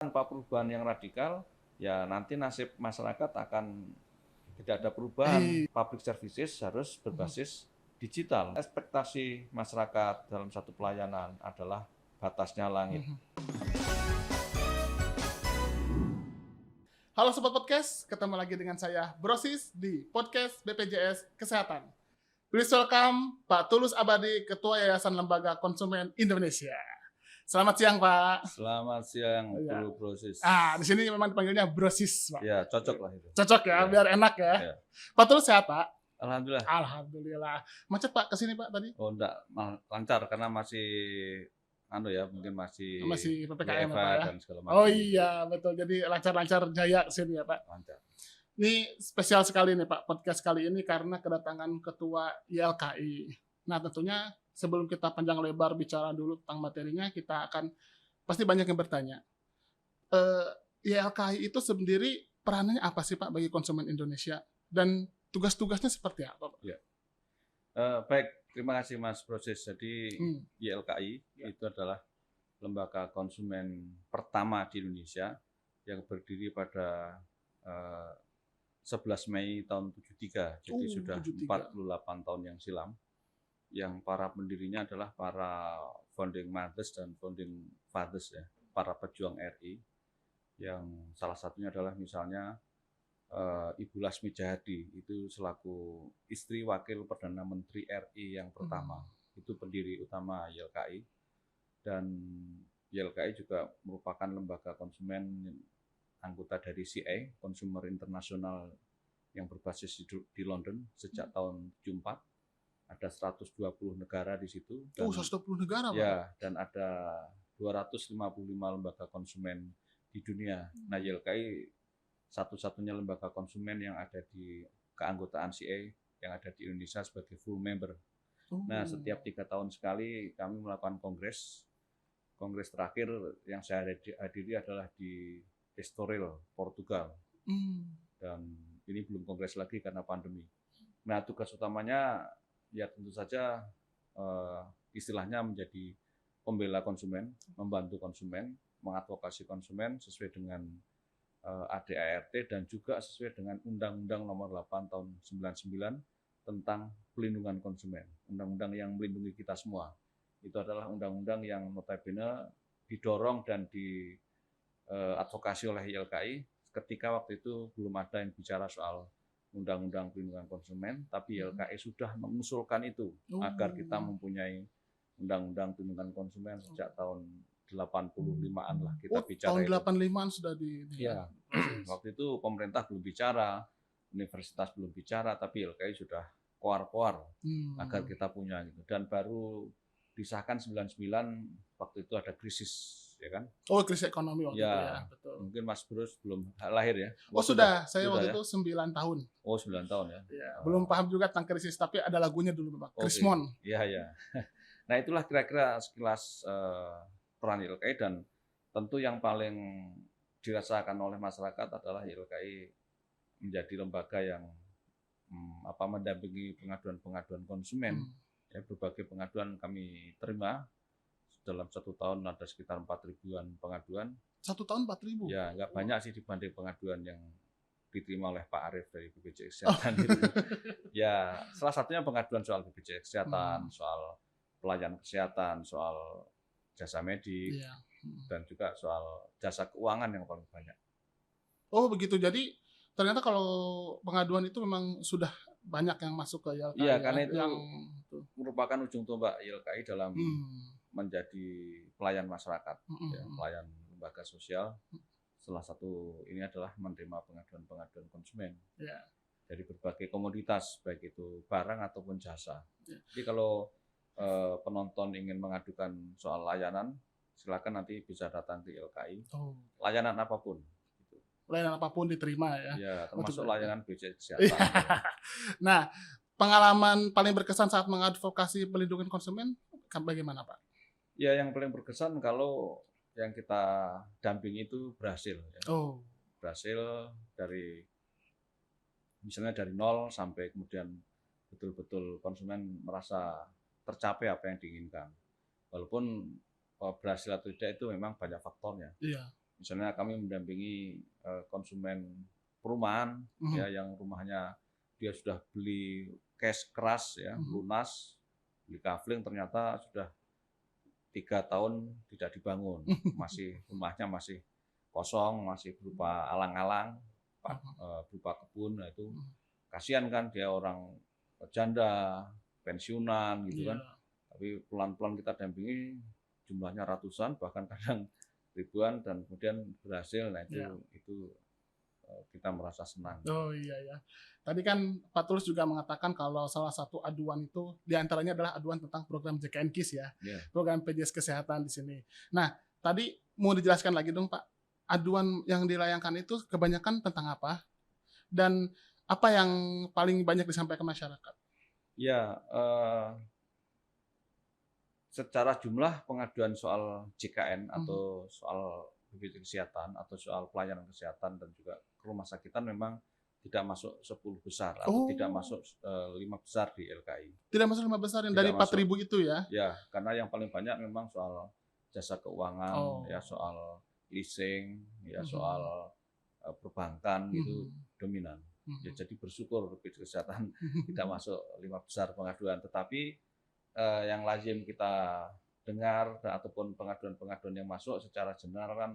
Tanpa perubahan yang radikal, ya nanti nasib masyarakat akan tidak ada perubahan. Public services harus berbasis digital. Ekspektasi masyarakat dalam satu pelayanan adalah batasnya langit. Halo Sobat Podcast, ketemu lagi dengan saya Brosis di Podcast BPJS Kesehatan. Please welcome Pak Tulus Abadi, Ketua Yayasan Lembaga Konsumen Indonesia. Selamat siang Pak. Selamat siang, Bro Brosis. Di sini memang dipanggilnya Brosis Pak. Ya, cocok lah itu. Cocok ya, biar enak ya. Pak Tulus sehat Pak? Alhamdulillah. Alhamdulillah. Macet Pak kesini Pak tadi? Oh enggak, lancar karena masih mungkin masih PPKM WFH Pak ya. dan segala macam. Oh iya, betul. Jadi lancar-lancar jaya kesini ya Pak. Lancar. Ini spesial sekali nih Pak, podcast kali ini karena kedatangan Ketua YLKI. Nah tentunya sebelum kita panjang lebar bicara dulu tentang materinya, kita akan pasti banyak yang bertanya. YLKI itu sendiri perannya apa sih Pak bagi konsumen Indonesia? Dan tugas-tugasnya seperti apa Pak? Ya. Baik, terima kasih Mas Proses. Jadi YLKI itu adalah lembaga konsumen pertama di Indonesia yang berdiri pada 11 Mei tahun 73, jadi sudah 48 tahun yang silam. Yang para pendirinya adalah para founding mothers dan founding fathers ya, para pejuang RI. Yang salah satunya adalah misalnya Ibu Lasmi Jahadi, itu selaku istri wakil Perdana Menteri RI yang pertama. Itu pendiri utama YLKI. Dan YLKI juga merupakan lembaga konsumen anggota dari CA, Consumer International, yang berbasis di London sejak tahun 74. Ada 120 negara di situ. Dan, 120 negara Pak? Ya, dan ada 255 lembaga konsumen di dunia. Nah, YLKI satu-satunya lembaga konsumen yang ada di keanggotaan CA yang ada di Indonesia sebagai full member. Nah, setiap 3 tahun sekali kami melakukan kongres. Kongres terakhir yang saya hadiri adalah di Estoril, Portugal. Dan ini belum kongres lagi karena pandemi. Nah, tugas utamanya ya tentu saja istilahnya menjadi pembela konsumen, membantu konsumen, mengadvokasi konsumen sesuai dengan ADART dan juga sesuai dengan Undang-Undang Nomor 8 Tahun 99 tentang pelindungan konsumen. Undang-undang yang melindungi kita semua. Itu adalah undang-undang yang notabene didorong dan diadvokasi oleh YLKI ketika waktu itu belum ada yang bicara soal Undang-Undang Pelindungan Konsumen, tapi YLKI sudah mengusulkan itu agar kita mempunyai Undang-Undang Pelindungan Konsumen sejak tahun 85-an lah kita bicara. Tahun 85-an sudah Ya, waktu itu pemerintah belum bicara, universitas belum bicara, tapi YLKI sudah koar-koar agar kita punya gitu. Dan baru disahkan 99 waktu itu ada krisis, ya kan? Oh, krisis ekonomi waktu itu ya, betul. Mungkin Mas Bruce belum lahir ya? Oh sudah, saya waktu itu 9 tahun. Oh 9 tahun ya? Ya, belum paham juga tentang krisis, tapi ada lagunya dulu Pak, Krismon. Iya, iya. Nah itulah kira-kira sekilas peran YLKI, dan tentu yang paling dirasakan oleh masyarakat adalah YLKI menjadi lembaga yang mendampingi pengaduan-pengaduan konsumen. Ya, berbagai pengaduan kami terima. Dalam 1 tahun ada sekitar 4.000-an pengaduan. 1 tahun 4.000? Ya, nggak banyak sih dibanding pengaduan yang diterima oleh Pak Arief dari BPJS Kesehatan. Ya, salah satunya pengaduan soal BPJS Kesehatan, soal pelayanan kesehatan, soal jasa medik, dan juga soal jasa keuangan yang paling banyak. Oh begitu, jadi ternyata kalau pengaduan itu memang sudah banyak yang masuk ke YLKI. Iya, karena itu merupakan ujung tombak YLKI dalam menjadi pelayan masyarakat, ya, pelayan lembaga sosial. Salah satu ini adalah menerima pengaduan-pengaduan konsumen dari berbagai komoditas, baik itu barang ataupun jasa. Jadi kalau penonton ingin mengadukan soal layanan, silakan nanti bisa datang ke YLKI. Layanan apapun. Layanan apapun diterima ya. Ya, termasuk layanan BPJS Kesehatan. Nah, pengalaman paling berkesan saat mengadvokasi pelindungan konsumen bagaimana Pak? Ya, yang paling berkesan kalau yang kita dampingi itu berhasil. Ya. Berhasil dari misalnya dari nol sampai kemudian betul-betul konsumen merasa tercapai apa yang diinginkan. Walaupun berhasil atau tidak itu memang banyak faktornya. Iya. Misalnya kami mendampingi konsumen perumahan ya yang rumahnya dia sudah beli cash keras ya, lunas, beli kafling ternyata sudah 3 tahun tidak dibangun, rumahnya masih kosong, masih berupa alang-alang, berupa kebun. Nah itu kasihan kan, dia orang janda, pensiunan gitu kan. Tapi pelan-pelan kita dampingi, jumlahnya ratusan bahkan kadang ribuan, dan kemudian berhasil. Nah itu kita merasa senang. Oh iya ya. Tadi kan Pak Tulus juga mengatakan kalau salah satu aduan itu diantaranya adalah aduan tentang program JKN KIS ya, program PJS Kesehatan di sini. Nah, tadi mau dijelaskan lagi dong Pak, aduan yang dilayangkan itu kebanyakan tentang apa? Dan apa yang paling banyak disampaikan masyarakat? Ya, secara jumlah pengaduan soal JKN atau soal BPJS Kesehatan atau soal pelayanan kesehatan dan juga rumah sakitan memang tidak masuk 10 besar atau tidak masuk 5 besar di LKI. Tidak masuk 5 besar yang dari 4.000 itu ya? Ya, karena yang paling banyak memang soal jasa keuangan, ya soal leasing, ya soal perbankan itu dominan. Ya, jadi bersyukur BPJS Kesehatan tidak masuk 5 besar pengaduan, tetapi yang lazim kita dengar ataupun pengaduan-pengaduan yang masuk secara general kan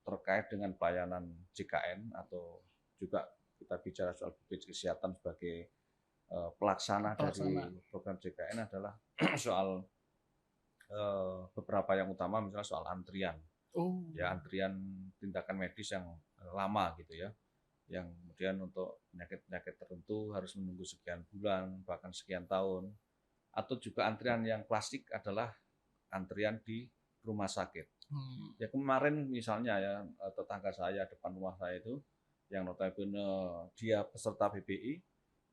terkait dengan pelayanan JKN, atau juga kita bicara soal BPJS Kesehatan sebagai pelaksana dari program JKN adalah soal beberapa yang utama, misalnya soal antrian. Ya, antrian tindakan medis yang lama gitu ya, yang kemudian untuk penyakit-penyakit tertentu harus menunggu sekian bulan, bahkan sekian tahun. Atau juga antrian yang klasik adalah antrian di rumah sakit. Ya kemarin misalnya ya, tetangga saya depan rumah saya itu, yang notabene dia peserta BPI,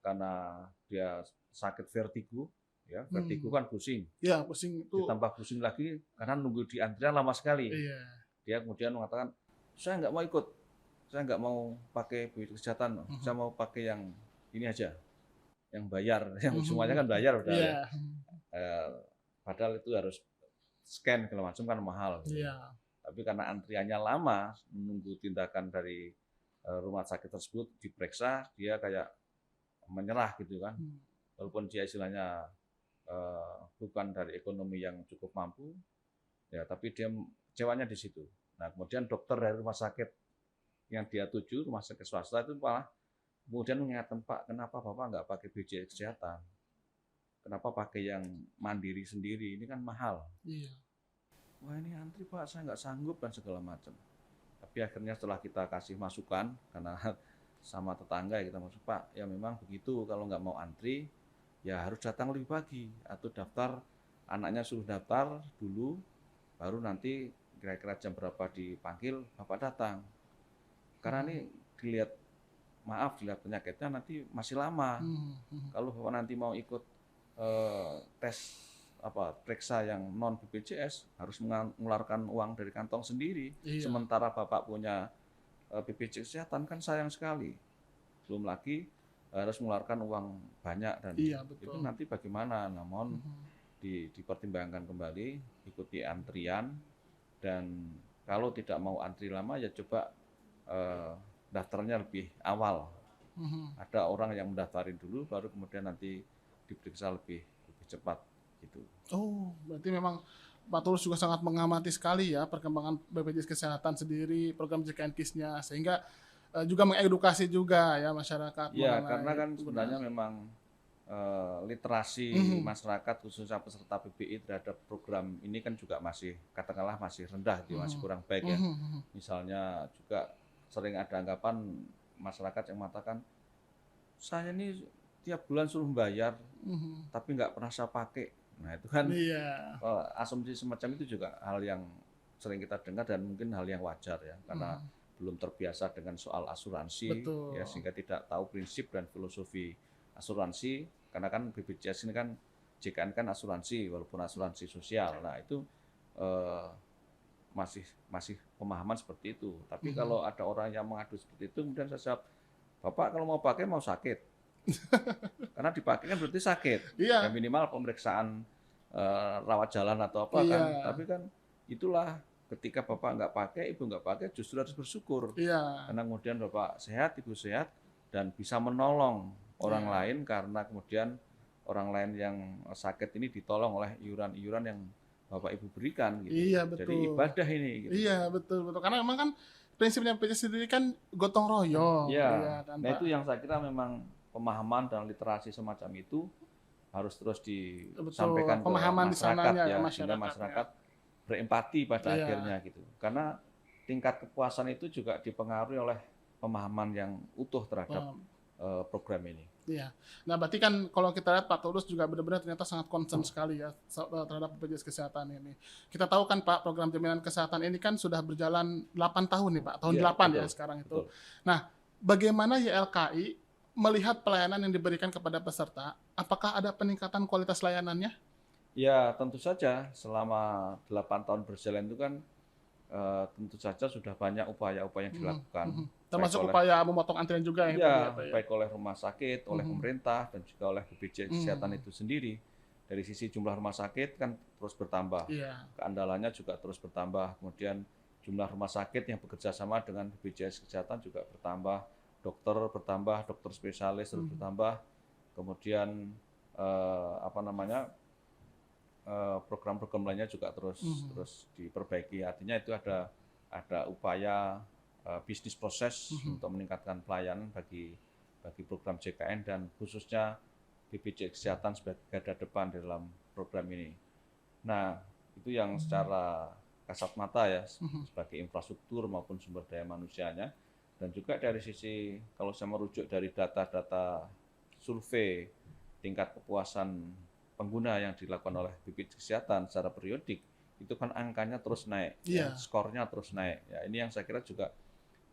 karena dia sakit vertigo, ya vertigo kan pusing. Ya, pusing itu. Ditambah pusing lagi karena nunggu di antrian lama sekali. Dia kemudian mengatakan, saya nggak mau ikut, saya nggak mau pakai BPJS Kesehatan, saya mau pakai yang ini aja, yang bayar, yang semuanya kan bayar udah ya. Padahal itu harus scan segala macam kan mahal. Tapi karena antriannya lama, menunggu tindakan dari rumah sakit tersebut diperiksa, dia kayak menyerah gitu kan. Walaupun dia istilahnya bukan dari ekonomi yang cukup mampu, ya tapi dia kecewanya di situ. Nah kemudian dokter dari rumah sakit yang dia tuju, rumah sakit swasta itu malah kemudian mengingatkan, Pak, kenapa Bapak nggak pakai BPJS Kesehatan? Kenapa pakai yang mandiri sendiri? Ini kan mahal. Wah ini antri Pak, saya nggak sanggup dan segala macam. Tapi akhirnya setelah kita kasih masukan, karena sama tetangga ya kita masuk, Pak, ya memang begitu, kalau nggak mau antri, ya harus datang lebih pagi, atau daftar, anaknya suruh daftar dulu, baru nanti kira-kira jam berapa dipanggil, Bapak datang. Karena ini dilihat penyakitnya nanti masih lama. Kalau Bapak nanti mau ikut tes periksa yang non BPJS, harus mengeluarkan uang dari kantong sendiri. Sementara Bapak punya BPJS Kesehatan kan sayang sekali. Belum lagi harus mengeluarkan uang banyak, dan itu nanti bagaimana. Namun dipertimbangkan kembali, ikuti antrian, dan kalau tidak mau antri lama ya coba daftarnya lebih awal. Ada orang yang mendaftarin dulu, baru kemudian nanti diperiksa lebih cepat gitu. Berarti memang Pak Tulus juga sangat mengamati sekali ya perkembangan BPJS Kesehatan sendiri, program JKN KIS-nya, sehingga juga mengedukasi juga ya masyarakat. Ya, karena kan sebenarnya memang literasi masyarakat khususnya peserta BPI terhadap program ini kan juga masih, katakanlah masih rendah, masih kurang baik ya. Misalnya juga sering ada anggapan masyarakat yang mengatakan, saya ini tiap bulan suruh bayar, tapi nggak pernah saya pakai. Nah itu kan asumsi semacam itu juga hal yang sering kita dengar, dan mungkin hal yang wajar ya, karena belum terbiasa dengan soal asuransi. Ya, sehingga tidak tahu prinsip dan filosofi asuransi, karena kan BPJS ini kan JKN kan asuransi, walaupun asuransi sosial. Nah itu masih pemahaman seperti itu. Tapi kalau ada orang yang mengadu seperti itu, kemudian saya jawab, Bapak kalau mau pakai mau sakit. Karena dipakai kan berarti sakit. Ya minimal pemeriksaan rawat jalan atau apa kan. Tapi kan itulah ketika Bapak nggak pakai, Ibu nggak pakai, justru harus bersyukur. Iya. Karena kemudian Bapak sehat, Ibu sehat, dan bisa menolong orang Iya. lain karena kemudian orang lain yang sakit ini ditolong oleh iuran-iuran yang Bapak Ibu berikan gitu. Iya, Jadi betul. ibadah ini gitu. Iya, betul. Karena memang kan prinsipnya BPJS sendiri kan gotong royong. Iya. Iya kan, Nah Pak? itu yang saya kira memang pemahaman dan literasi semacam itu harus terus disampaikan ke Pemahaman di masyarakat sananya ya, ke sehingga masyarakat. masyarakat berempati pada Iya. akhirnya gitu. Karena tingkat kepuasan itu juga dipengaruhi oleh pemahaman yang utuh terhadap program ini. Iya. Nah, berarti kan kalau kita lihat Pak Tulus juga benar-benar ternyata sangat concern sekali ya terhadap BPJS Kesehatan ini. Kita tahu kan Pak, program jaminan kesehatan ini kan sudah berjalan 8 tahun nih Pak, tahun Iya, 8 betul, ya sekarang itu. betul. Nah, bagaimana YLKI melihat pelayanan yang diberikan kepada peserta? Apakah ada peningkatan kualitas layanannya? Ya, tentu saja selama 8 tahun berjalan itu kan tentu saja sudah banyak upaya-upaya yang dilakukan. Termasuk oleh- upaya memotong antrian juga ya, Pak, Ya, Pak, ya? baik oleh rumah sakit, oleh pemerintah, dan juga oleh BPJS Kesehatan itu sendiri. Dari sisi jumlah rumah sakit kan terus bertambah, Iya. keandalannya juga terus bertambah. Kemudian jumlah rumah sakit yang bekerja sama dengan BPJS Kesehatan juga bertambah, dokter bertambah, dokter spesialis terus bertambah. Kemudian program-program lainnya juga terus diperbaiki. Artinya itu ada upaya bisnis proses untuk meningkatkan pelayanan bagi program JKN dan khususnya BPJS Kesehatan sebagai garda depan di dalam program ini. Nah, itu yang secara kasat mata ya, sebagai infrastruktur maupun sumber daya manusianya. Dan juga dari sisi, kalau saya merujuk dari data-data survei tingkat kepuasan pengguna yang dilakukan oleh BPJS Kesehatan secara periodik, itu kan angkanya terus naik, Iya. skornya terus naik. Ya, ini yang saya kira juga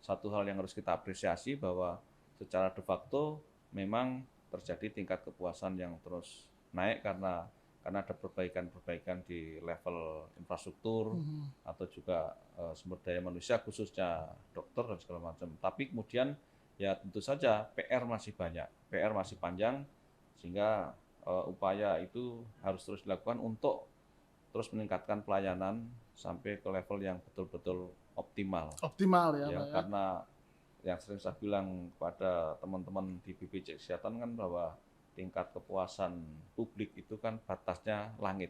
satu hal yang harus kita apresiasi bahwa secara de facto memang terjadi tingkat kepuasan yang terus naik karena ada perbaikan-perbaikan di level infrastruktur atau juga sumber daya manusia khususnya dokter dan segala macam. Tapi kemudian ya tentu saja PR masih banyak, PR masih panjang sehingga upaya itu harus terus dilakukan untuk terus meningkatkan pelayanan sampai ke level yang betul-betul optimal. Optimal ya, Pak ya. Karena yang sering saya bilang kepada teman-teman di BPJS Kesehatan kan bahwa tingkat kepuasan publik itu kan batasnya langit.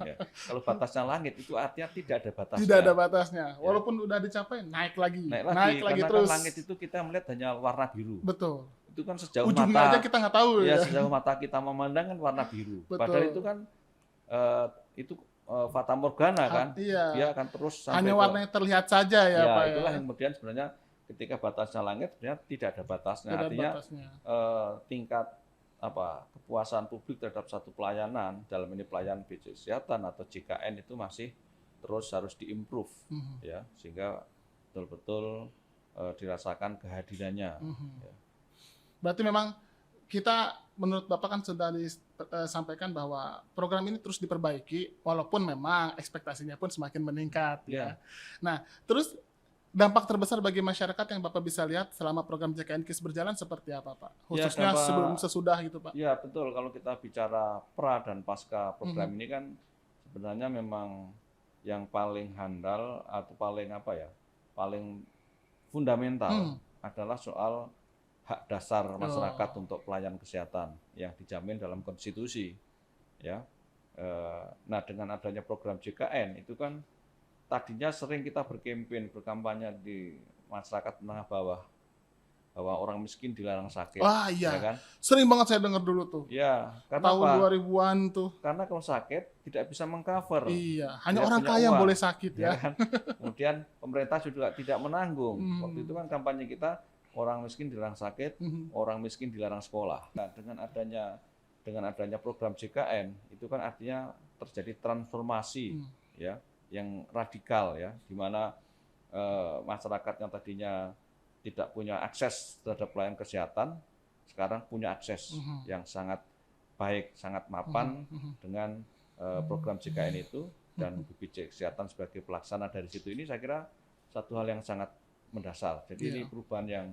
Ya. Kalau batasnya langit itu artinya tidak ada batasnya. Tidak ada batasnya. Walaupun udah dicapai, naik lagi Karena terus. Kan langit itu kita melihat hanya warna biru. Betul. Itu kan sejauh ujungnya mata aja kita nggak tahu ya. Sejauh mata kita memandang kan warna biru. Betul. Padahal itu kan fata morgana kan. Iya. Dia akan terus sampai hanya warnanya terlihat saja ya, Pak. Itulah yang kemudian sebenarnya ketika batasnya langit sebenarnya tidak ada batasnya. Artinya tingkat kepuasan publik terhadap satu pelayanan, dalam ini pelayanan BPJS Kesehatan atau JKN itu masih terus harus diimprove ya, sehingga betul-betul dirasakan kehadirannya. Ya. Berarti memang kita menurut Bapak kan sudah disampaikan bahwa program ini terus diperbaiki walaupun memang ekspektasinya pun semakin meningkat ya. Nah, terus dampak terbesar bagi masyarakat yang Bapak bisa lihat selama program JKN KIS berjalan seperti apa, Pak? Khususnya sebelum sesudah gitu, Pak. Ya, betul. Kalau kita bicara pra dan pasca program ini kan sebenarnya memang yang paling handal atau paling paling fundamental adalah soal hak dasar masyarakat untuk pelayanan kesehatan yang dijamin dalam konstitusi. Ya. Nah, dengan adanya program JKN itu kan tadinya sering kita berkampanye di masyarakat menengah bawah bahwa orang miskin dilarang sakit. Wah, iya. Ya kan? Sering banget saya dengar dulu tuh. Ya, karena tahun 2000-an tuh. Karena kalau sakit tidak bisa mengcover. Iya, hanya orang kaya yang boleh sakit ya. Kan? Kemudian pemerintah juga tidak menanggung. Waktu itu kan kampanye kita orang miskin dilarang sakit, orang miskin dilarang sekolah. Nah, dengan adanya program JKN itu kan artinya terjadi transformasi ya, yang radikal ya, di mana masyarakat yang tadinya tidak punya akses terhadap pelayanan kesehatan sekarang punya akses yang sangat baik, sangat mapan dengan program JKN itu, dan BPJS Kesehatan sebagai pelaksana dari situ. Ini saya kira satu hal yang sangat mendasar. Jadi ini perubahan yang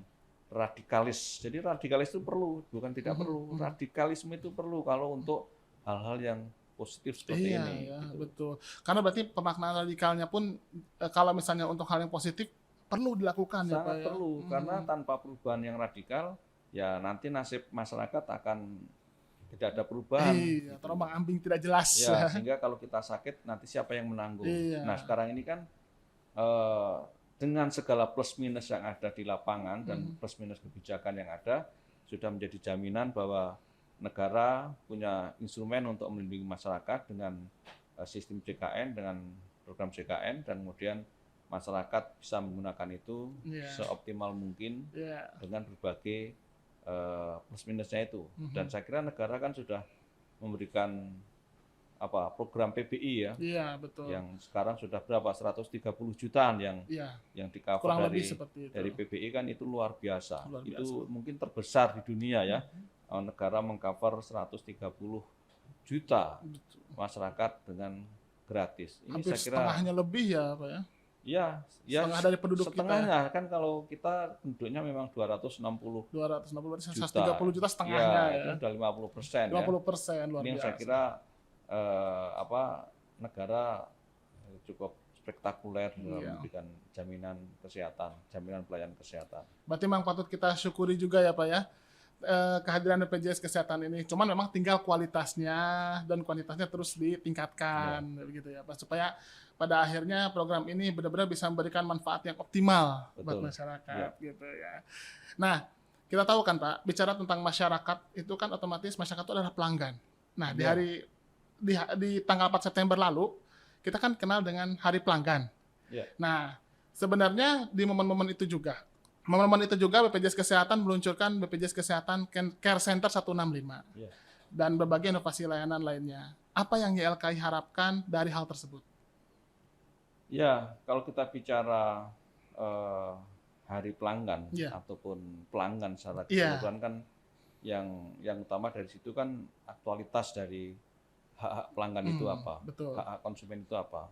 radikalis. Jadi radikalis itu perlu, bukan tidak perlu. Radikalisme itu perlu kalau untuk hal-hal yang positif seperti Iya, ini. ya, Gitu. betul. Karena berarti pemaknaan radikalnya pun kalau misalnya untuk hal yang positif perlu dilakukan ya Pak Sangat ya. perlu, karena tanpa perubahan yang radikal, ya nanti nasib masyarakat akan tidak ada perubahan. Iya, Gitu. terombang-ambing tidak jelas. Ya, sehingga kalau kita sakit nanti siapa yang menanggung? Iya. Nah, sekarang ini kan dengan segala plus minus yang ada di lapangan dan plus minus kebijakan yang ada, sudah menjadi jaminan bahwa negara punya instrumen untuk melindungi masyarakat dengan sistem JKN, dengan program JKN, dan kemudian masyarakat bisa menggunakan itu seoptimal mungkin dengan berbagai plus minusnya itu. Dan saya kira negara kan sudah memberikan program PBI ya. Iya, betul. Yang sekarang sudah berapa? 130 jutaan yang di-cover dari PBI kan itu luar biasa. Itu mungkin terbesar di dunia ya. Negara meng-cover 130 juta masyarakat dengan gratis. Ini hampir saya kira setengahnya lebih ya, Pak ya. Ya, setengah dari penduduk setengahnya kita. Kan kalau kita penduduknya memang 260 juta. 130 juta setengahnya ya. Itu udah 50%. 50% ya. Luar biasa. Ini yang saya kira negara cukup spektakuler dalam memberikan jaminan kesehatan, jaminan pelayanan kesehatan. Berarti memang patut kita syukuri juga ya Pak ya, kehadiran BPJS Kesehatan ini. Cuman memang tinggal kualitasnya dan kuantitasnya terus ditingkatkan gitu ya Pak, supaya pada akhirnya program ini benar-benar bisa memberikan manfaat yang optimal buat masyarakat gitu ya. Nah, kita tahu kan Pak, bicara tentang masyarakat itu kan otomatis masyarakat itu adalah pelanggan. Nah, di tanggal 4 September lalu, kita kan kenal dengan Hari Pelanggan. Nah, sebenarnya di momen-momen itu juga BPJS Kesehatan meluncurkan BPJS Kesehatan Care Center 165 dan berbagai inovasi layanan lainnya. Apa yang YLKI harapkan dari hal tersebut? Ya, kalau kita bicara Hari Pelanggan ataupun pelanggan secara keseluruhan kan yang utama dari situ kan aktualitas dari hak-hak pelanggan itu apa, hak-hak konsumen itu apa,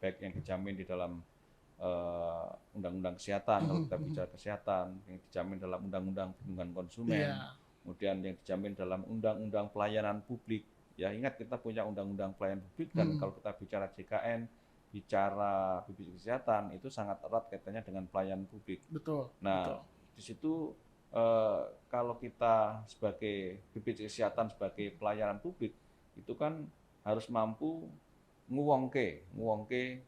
baik yang dijamin di dalam Undang-Undang Kesehatan, kalau kita bicara kesehatan, yang dijamin dalam Undang-Undang Perlindungan Konsumen, kemudian yang dijamin dalam Undang-Undang Pelayanan Publik. Ya ingat kita punya Undang-Undang Pelayanan Publik dan kalau kita bicara JKN, bicara BPJS Kesehatan itu sangat erat kaitannya dengan pelayanan publik. Nah, di situ kalau kita sebagai BPJS Kesehatan sebagai pelayanan publik itu kan harus mampu nguwongke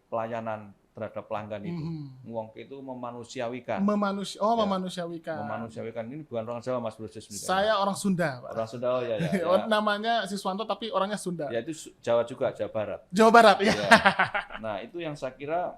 pelayanan terhadap pelanggan itu. Nguwongke itu memanusiawikan. Memanusiawikan ini bukan orang Jawa Mas Bro. Saya orang Sunda, Pak. Orang Sunda ya. Namanya Siswanto tapi orangnya Sunda. Ya itu Jawa juga, Jawa Barat. Jawa Barat ya. Nah, itu yang saya kira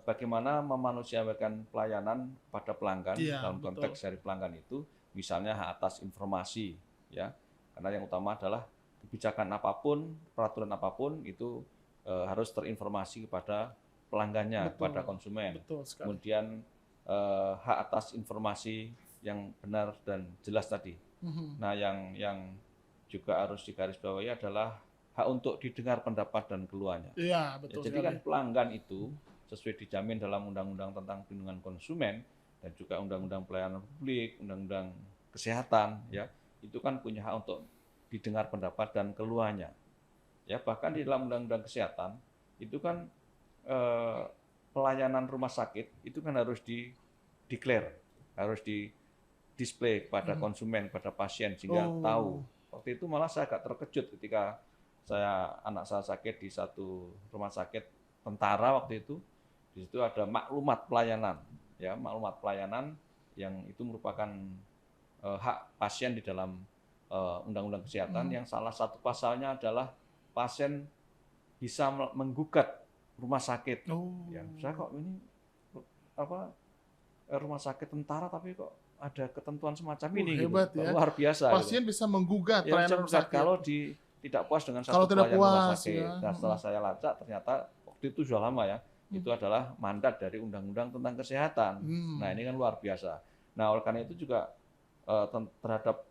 bagaimana memanusiawikan pelayanan pada pelanggan dalam konteks dari pelanggan itu, misalnya hak atas informasi ya. Karena yang utama adalah kebijakan apapun, peraturan apapun itu harus terinformasi kepada pelanggannya, kepada konsumen. Kemudian hak atas informasi yang benar dan jelas tadi. Nah, yang juga harus digarisbawahi adalah hak untuk didengar pendapat dan keluhannya. Iya, betul. Jadi kan pelanggan itu sesuai dijamin dalam Undang-Undang tentang Perlindungan Konsumen dan juga Undang-Undang Pelayanan Publik, Undang-Undang Kesehatan, ya itu kan punya hak untuk didengar pendapat dan keluhannya. Ya bahkan di dalam Undang-Undang Kesehatan itu kan pelayanan rumah sakit itu kan harus di-declare, harus di-display kepada konsumen, kepada pasien sehingga tahu. Waktu itu malah saya agak terkejut ketika anak saya sakit di satu rumah sakit tentara waktu itu. Di situ ada maklumat pelayanan, ya maklumat pelayanan yang itu merupakan hak pasien di dalam Undang-Undang Kesehatan yang salah satu pasalnya adalah pasien bisa menggugat rumah sakit. Ya, saya kok ini rumah sakit tentara tapi kok ada ketentuan semacam ini hebat, gitu. Ya. Luar biasa. Pasien gitu. Bisa menggugat pelayanan rumah sakit. Kalau tidak puas dengan satu pelayanan rumah sakit. Ya. Nah, setelah saya lacak ternyata waktu itu sudah lama ya. Itu adalah mandat dari Undang-Undang tentang Kesehatan. Nah, ini kan luar biasa. Nah, oleh karena itu juga terhadap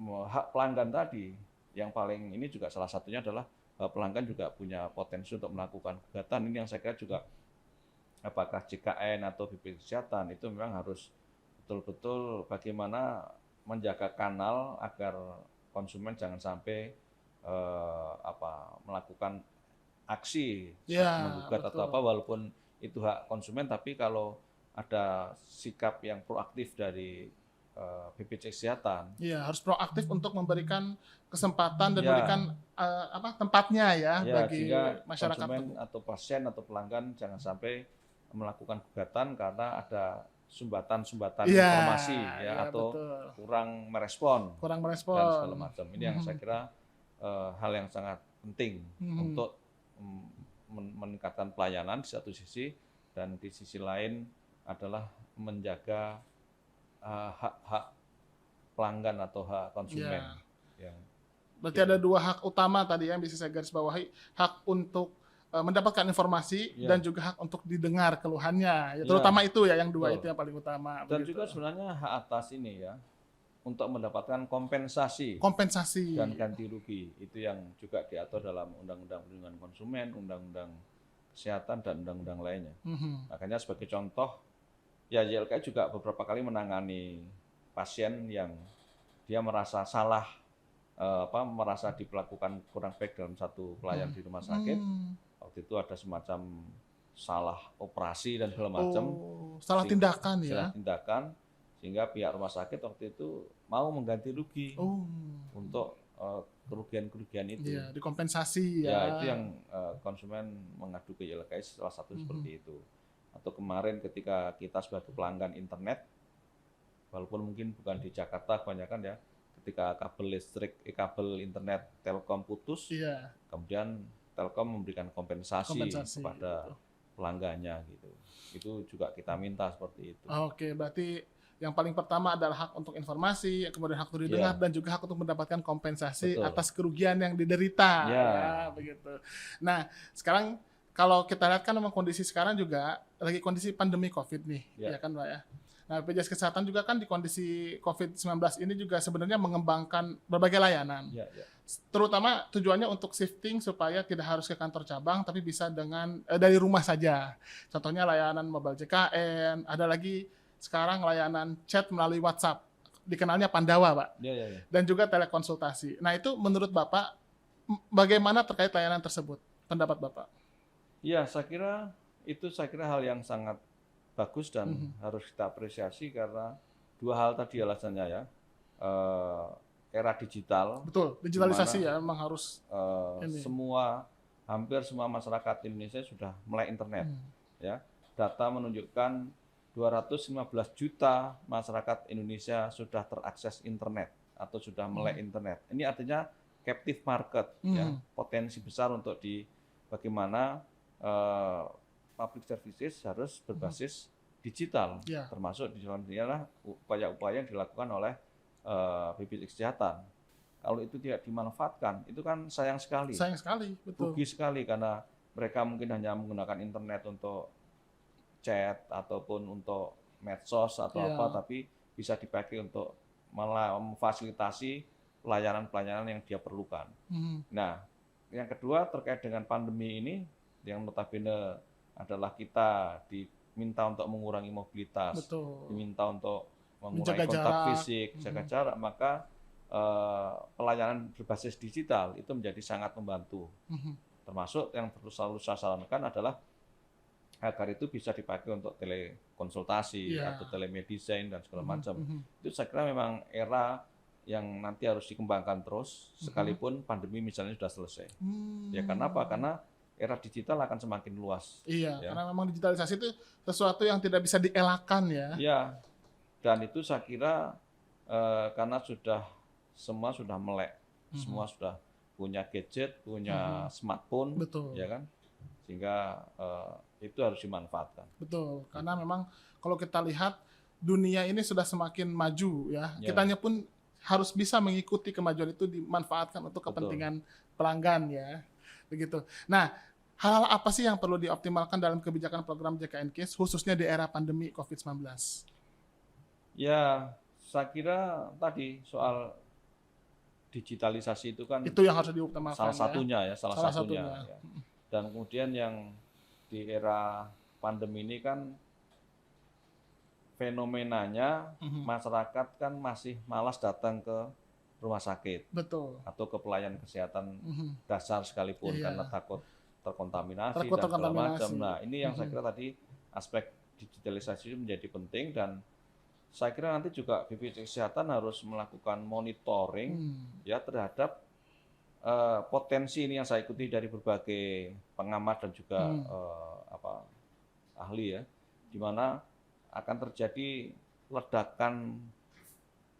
hak pelanggan tadi yang paling ini juga salah satunya adalah pelanggan juga punya potensi untuk melakukan gugatan. Ini yang saya kira juga apakah JKN atau BPJS Kesehatan itu memang harus betul-betul bagaimana menjaga kanal agar konsumen jangan sampai melakukan aksi Ya, menggugat atau betul. apa, walaupun itu hak konsumen, tapi kalau ada sikap yang proaktif dari BPJS Kesehatan, Iya, harus proaktif untuk memberikan kesempatan dan ya, memberikan tempatnya ya ya, bagi sehingga masyarakat konsumen untuk. atau pasien atau pelanggan jangan sampai melakukan gugatan karena ada sumbatan-sumbatan Iya, informasi ya, iya atau betul. kurang merespon Kurang dan segala merespon. macam. Ini yang Mhm, saya kira hal yang sangat penting mhm. untuk meningkatkan pelayanan di satu sisi, dan di sisi lain adalah menjaga hak-hak pelanggan atau hak konsumen Iya. yang Berarti gitu. ada dua hak utama tadi yang bisa saya garis bawahi, hak untuk mendapatkan informasi dan Ya, juga hak untuk didengar keluhannya. Ya, terutama ya, itu ya yang dua itu betul. yang paling utama Dan begitu. juga sebenarnya hak atas ini ya, untuk mendapatkan kompensasi Kompensasi. dan ganti rugi, itu yang juga diatur dalam Undang-Undang Perlindungan Konsumen, Undang-Undang Kesehatan, dan undang-undang lainnya. Mhm. Makanya sebagai contoh, ya YLKI juga beberapa kali menangani pasien yang dia merasa salah, merasa diperlakukan kurang baik dalam satu pelayan Mhm. di rumah sakit. Hmm. Waktu itu ada semacam salah operasi dan segala macam, Oh, salah tindakan ya. salah tindakan, sehingga pihak rumah sakit waktu itu mau mengganti rugi Oh. untuk kerugian-kerugian itu. Iya, dikompensasi ya. Ya, itu yang konsumen mengadu ke YLKI, salah satu Mhm. seperti itu. Atau kemarin ketika kita sebagai pelanggan internet, walaupun mungkin bukan di Jakarta kebanyakan ya, ketika kabel internet Telkom putus, Iya, kemudian Telkom memberikan kompensasi kompensasi kepada betul. pelanggannya gitu. Itu juga kita minta seperti itu. Oke, berarti yang paling pertama adalah hak untuk informasi, kemudian hak untuk didengar, Iya, dan juga hak untuk mendapatkan kompensasi betul. atas kerugian yang diderita, ya Ya, begitu. Nah, sekarang kalau kita lihat kan memang kondisi sekarang juga lagi kondisi pandemi COVID nih, ya, ya kan Pak ya. Nah, BPJS Kesehatan juga kan di kondisi COVID-19 ini juga sebenarnya mengembangkan berbagai layanan. ya, ya. Terutama tujuannya untuk shifting supaya tidak harus ke kantor cabang, tapi bisa dengan dari rumah saja. Contohnya layanan mobile JKN, ada lagi sekarang layanan chat melalui WhatsApp, dikenalnya Pandawa, Pak, Ya, ya, ya. dan juga telekonsultasi. Nah, itu menurut Bapak, bagaimana terkait layanan tersebut? Pendapat Bapak? Ya, saya kira hal yang sangat bagus dan Mhm. harus kita apresiasi, karena dua hal tadi alasannya ya. Era digital Betul, di digitalisasi mana ya, memang harus ini. hampir semua masyarakat Indonesia sudah melek internet Hmm. ya. Data menunjukkan 215 juta masyarakat Indonesia sudah terakses internet atau sudah melek Hmm. internet. Ini artinya captive market ya, Hmm. potensi besar untuk bagaimana public services harus berbasis digital, Ya, termasuk di dalamnya upaya-upaya yang dilakukan oleh BPJS Kesehatan. Kalau itu tidak dimanfaatkan, itu kan sayang sekali, sayang sekali, betul. rugi sekali, karena mereka mungkin hanya menggunakan internet untuk chat ataupun untuk medsos atau apa, Ya. tapi bisa dipakai untuk malah memfasilitasi pelayanan-pelayanan yang dia perlukan. Hmm. Nah, yang kedua terkait dengan pandemi ini, yang notabene adalah kita diminta untuk mengurangi mobilitas, Betul. diminta untuk mengurangi Menjaga kontak jarak. fisik, jaga jarak, maka pelayanan berbasis digital itu menjadi sangat membantu. Mhm. Termasuk yang perlu selalu saya sarankan adalah agar itu bisa dipakai untuk telekonsultasi Iya. atau telemedicine dan segala Mhm, macam. mhm. Itu saya kira memang era yang nanti harus dikembangkan terus, sekalipun pandemi misalnya sudah selesai. Ya, karena apa? Karena era digital akan semakin luas. Iya, Ya, karena memang digitalisasi itu sesuatu yang tidak bisa dielakkan ya. ya, dan itu saya kira karena semua sudah melek, Mhm, semua sudah punya gadget, punya mhm. smartphone, Betul, ya kan? Sehingga itu harus dimanfaatkan. betul. Karena Gitu. memang kalau kita lihat dunia ini sudah semakin maju ya. Ya, Kitanya pun harus bisa mengikuti kemajuan itu dimanfaatkan untuk betul. kepentingan pelanggan ya. Begitu. Nah, hal-hal apa sih yang perlu dioptimalkan dalam kebijakan program JKN Case khususnya di era pandemi COVID-19? Ya, saya kira tadi soal digitalisasi itu kan Itu yang harus dioptimalkan salah ya. satunya ya, salah Salah satunya. satunya. Ya. Dan kemudian yang di era pandemi ini kan fenomenanya Mhm. masyarakat kan masih malas datang ke rumah sakit Betul. atau ke pelayanan kesehatan dasar sekalipun Iya. karena takut terkontaminasi Takut dan segala macam. terkontaminasi. Nah, ini yang saya kira tadi aspek digitalisasi menjadi penting, dan saya kira nanti juga BPJS Kesehatan harus melakukan monitoring ya terhadap potensi ini yang saya ikuti dari berbagai pengamat dan juga ahli ya, di mana akan terjadi ledakan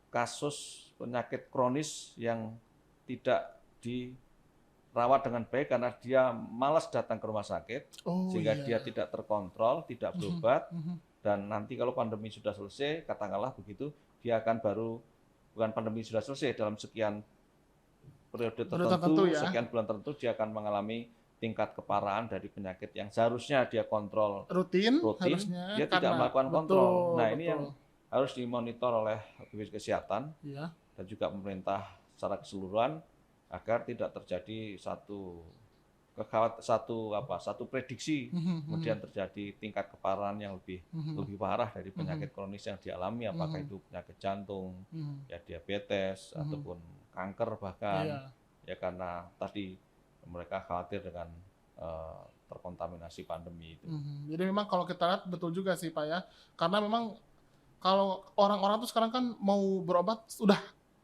kasus penyakit kronis yang tidak dirawat dengan baik karena dia malas datang ke rumah sakit, sehingga dia tidak terkontrol, tidak berobat, dan nanti kalau pandemi sudah selesai, katakanlah begitu, dia akan bukan pandemi sudah selesai, dalam sekian periode tertentu, ya. sekian bulan tertentu, dia akan mengalami tingkat keparahan dari penyakit yang seharusnya dia kontrol rutin dia tidak melakukan kontrol. Nah, ini yang harus dimonitor oleh BPJS Kesehatan dan juga pemerintah secara keseluruhan agar tidak terjadi satu prediksi kemudian terjadi tingkat keparahan yang lebih parah dari penyakit kronis yang dialami, apakah itu penyakit jantung, ya diabetes ataupun kanker bahkan ya karena tadi mereka khawatir dengan terkontaminasi pandemi itu. Jadi memang kalau kita lihat betul juga sih Pak ya, karena memang kalau orang-orang tuh sekarang kan mau berobat sudah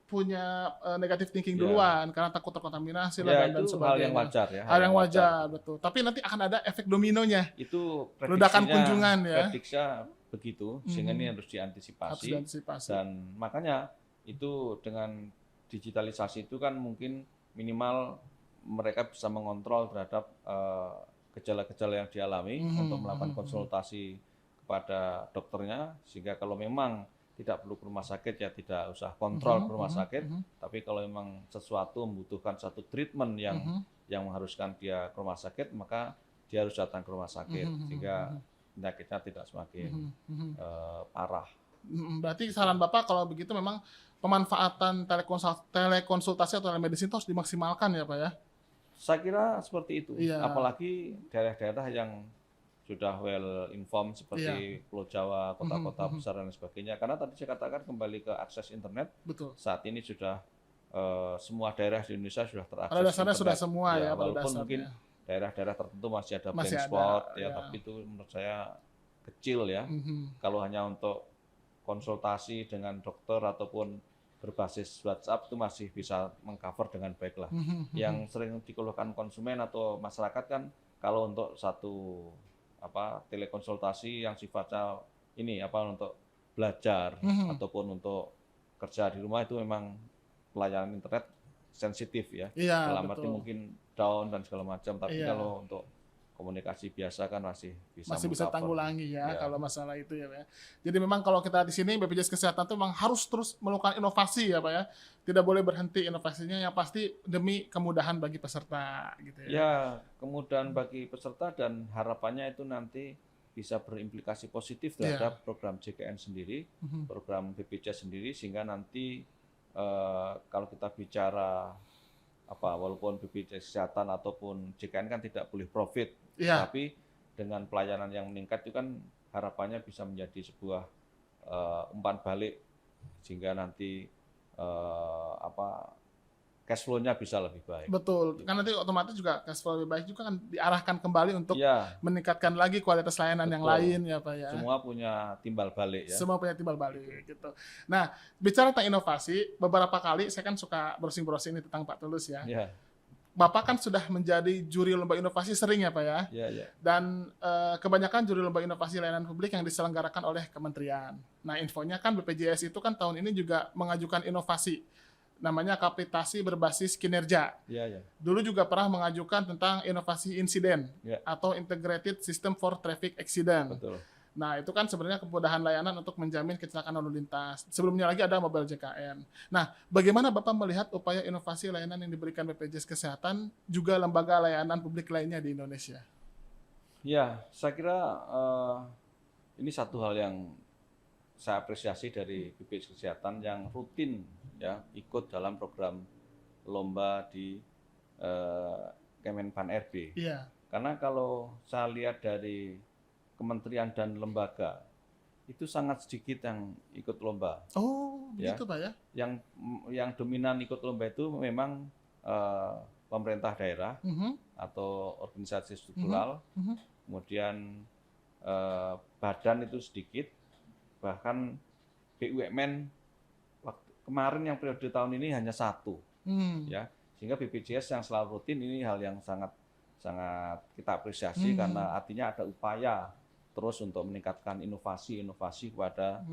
punya negatif thinking duluan karena takut terkontaminasi dan sebagainya. Hal yang wajar ya. Hal yang wajar, betul. Tapi nanti akan ada efek dominonya. Itu ledakan kunjungan ya. Prediksinya begitu, sehingga ini harus diantisipasi. Dan makanya itu dengan digitalisasi itu kan mungkin minimal mereka bisa mengontrol terhadap gejala-gejala yang dialami untuk melakukan konsultasi kepada dokternya, sehingga kalau memang tidak perlu ke rumah sakit ya tidak usah kontrol ke rumah sakit, tapi kalau memang sesuatu membutuhkan satu treatment yang mengharuskan dia ke rumah sakit, maka dia harus datang ke rumah sakit sehingga penyakitnya tidak semakin parah. Berarti saran Bapak kalau begitu memang pemanfaatan telekonsultasi atau telemedicine itu harus dimaksimalkan ya Pak ya? Saya kira seperti itu, apalagi daerah-daerah yang sudah well informed seperti Pulau Jawa, kota-kota besar dan sebagainya. Karena tadi saya katakan kembali ke akses internet. Betul. Saat ini sudah semua daerah di Indonesia sudah terakses pada dasarnya internet. Sudah semua ya. Walaupun mungkin daerah-daerah tertentu masih ada blind spot ya, tapi itu menurut saya kecil ya. Kalau hanya untuk konsultasi dengan dokter ataupun berbasis WhatsApp itu masih bisa mengcover dengan baik lah. Yang sering dikeluhkan konsumen atau masyarakat kan kalau untuk satu telekonsultasi yang sifatnya untuk belajar ataupun untuk kerja di rumah, itu memang pelayanan internet sensitif ya. Dalam arti mungkin down dan segala macam, tapi kalau untuk komunikasi biasa kan masih bisa tanggulangi ya kalau masalah itu ya Pak ya. Jadi memang kalau kita di sini BPJS Kesehatan itu memang harus terus melakukan inovasi ya Pak ya. Tidak boleh berhenti inovasinya, yang pasti demi kemudahan bagi peserta gitu ya. Ya, kemudahan bagi peserta dan harapannya itu nanti bisa berimplikasi positif terhadap program JKN sendiri, program BPJS sendiri, sehingga nanti kalau kita bicara walaupun BPJS Kesehatan ataupun JKN kan tidak boleh profit, tapi dengan pelayanan yang meningkat itu kan harapannya bisa menjadi sebuah umpan balik, sehingga nanti cash flow-nya bisa lebih baik. Betul, kan nanti otomatis juga cash flow lebih baik juga kan diarahkan kembali untuk meningkatkan lagi kualitas layanan yang lain ya Pak ya. Semua punya timbal balik ya. Semua punya timbal balik gitu. Nah, bicara tentang inovasi, beberapa kali saya kan suka browsing-browsing ini tentang Pak Tulus ya. Bapak kan sudah menjadi juri lomba inovasi sering ya Pak ya. Dan kebanyakan juri lomba inovasi layanan publik yang diselenggarakan oleh kementerian. Nah, infonya kan BPJS itu kan tahun ini juga mengajukan inovasi namanya kapitasi berbasis kinerja. Dulu juga pernah mengajukan tentang inovasi insiden atau Integrated System for Traffic Accident. Betul. Nah, itu kan sebenarnya kemudahan layanan untuk menjamin kecelakaan lalu lintas. Sebelumnya lagi ada mobile JKN. Nah, bagaimana Bapak melihat upaya inovasi layanan yang diberikan BPJS Kesehatan juga lembaga layanan publik lainnya di Indonesia? Ya, saya kira ini satu hal yang saya apresiasi dari BPJS Kesehatan yang rutin ya ikut dalam program lomba di Kemenpan RB. Karena kalau saya lihat dari kementerian dan lembaga itu sangat sedikit yang ikut lomba. Oh, Ya. begitu Pak ya? Yang dominan ikut lomba itu memang pemerintah daerah atau organisasi struktural, kemudian badan itu sedikit, bahkan BUMN kemarin yang periode tahun ini hanya 1, ya, sehingga BPJS yang selalu rutin ini hal yang sangat kita apresiasi karena artinya ada upaya terus untuk meningkatkan inovasi kepada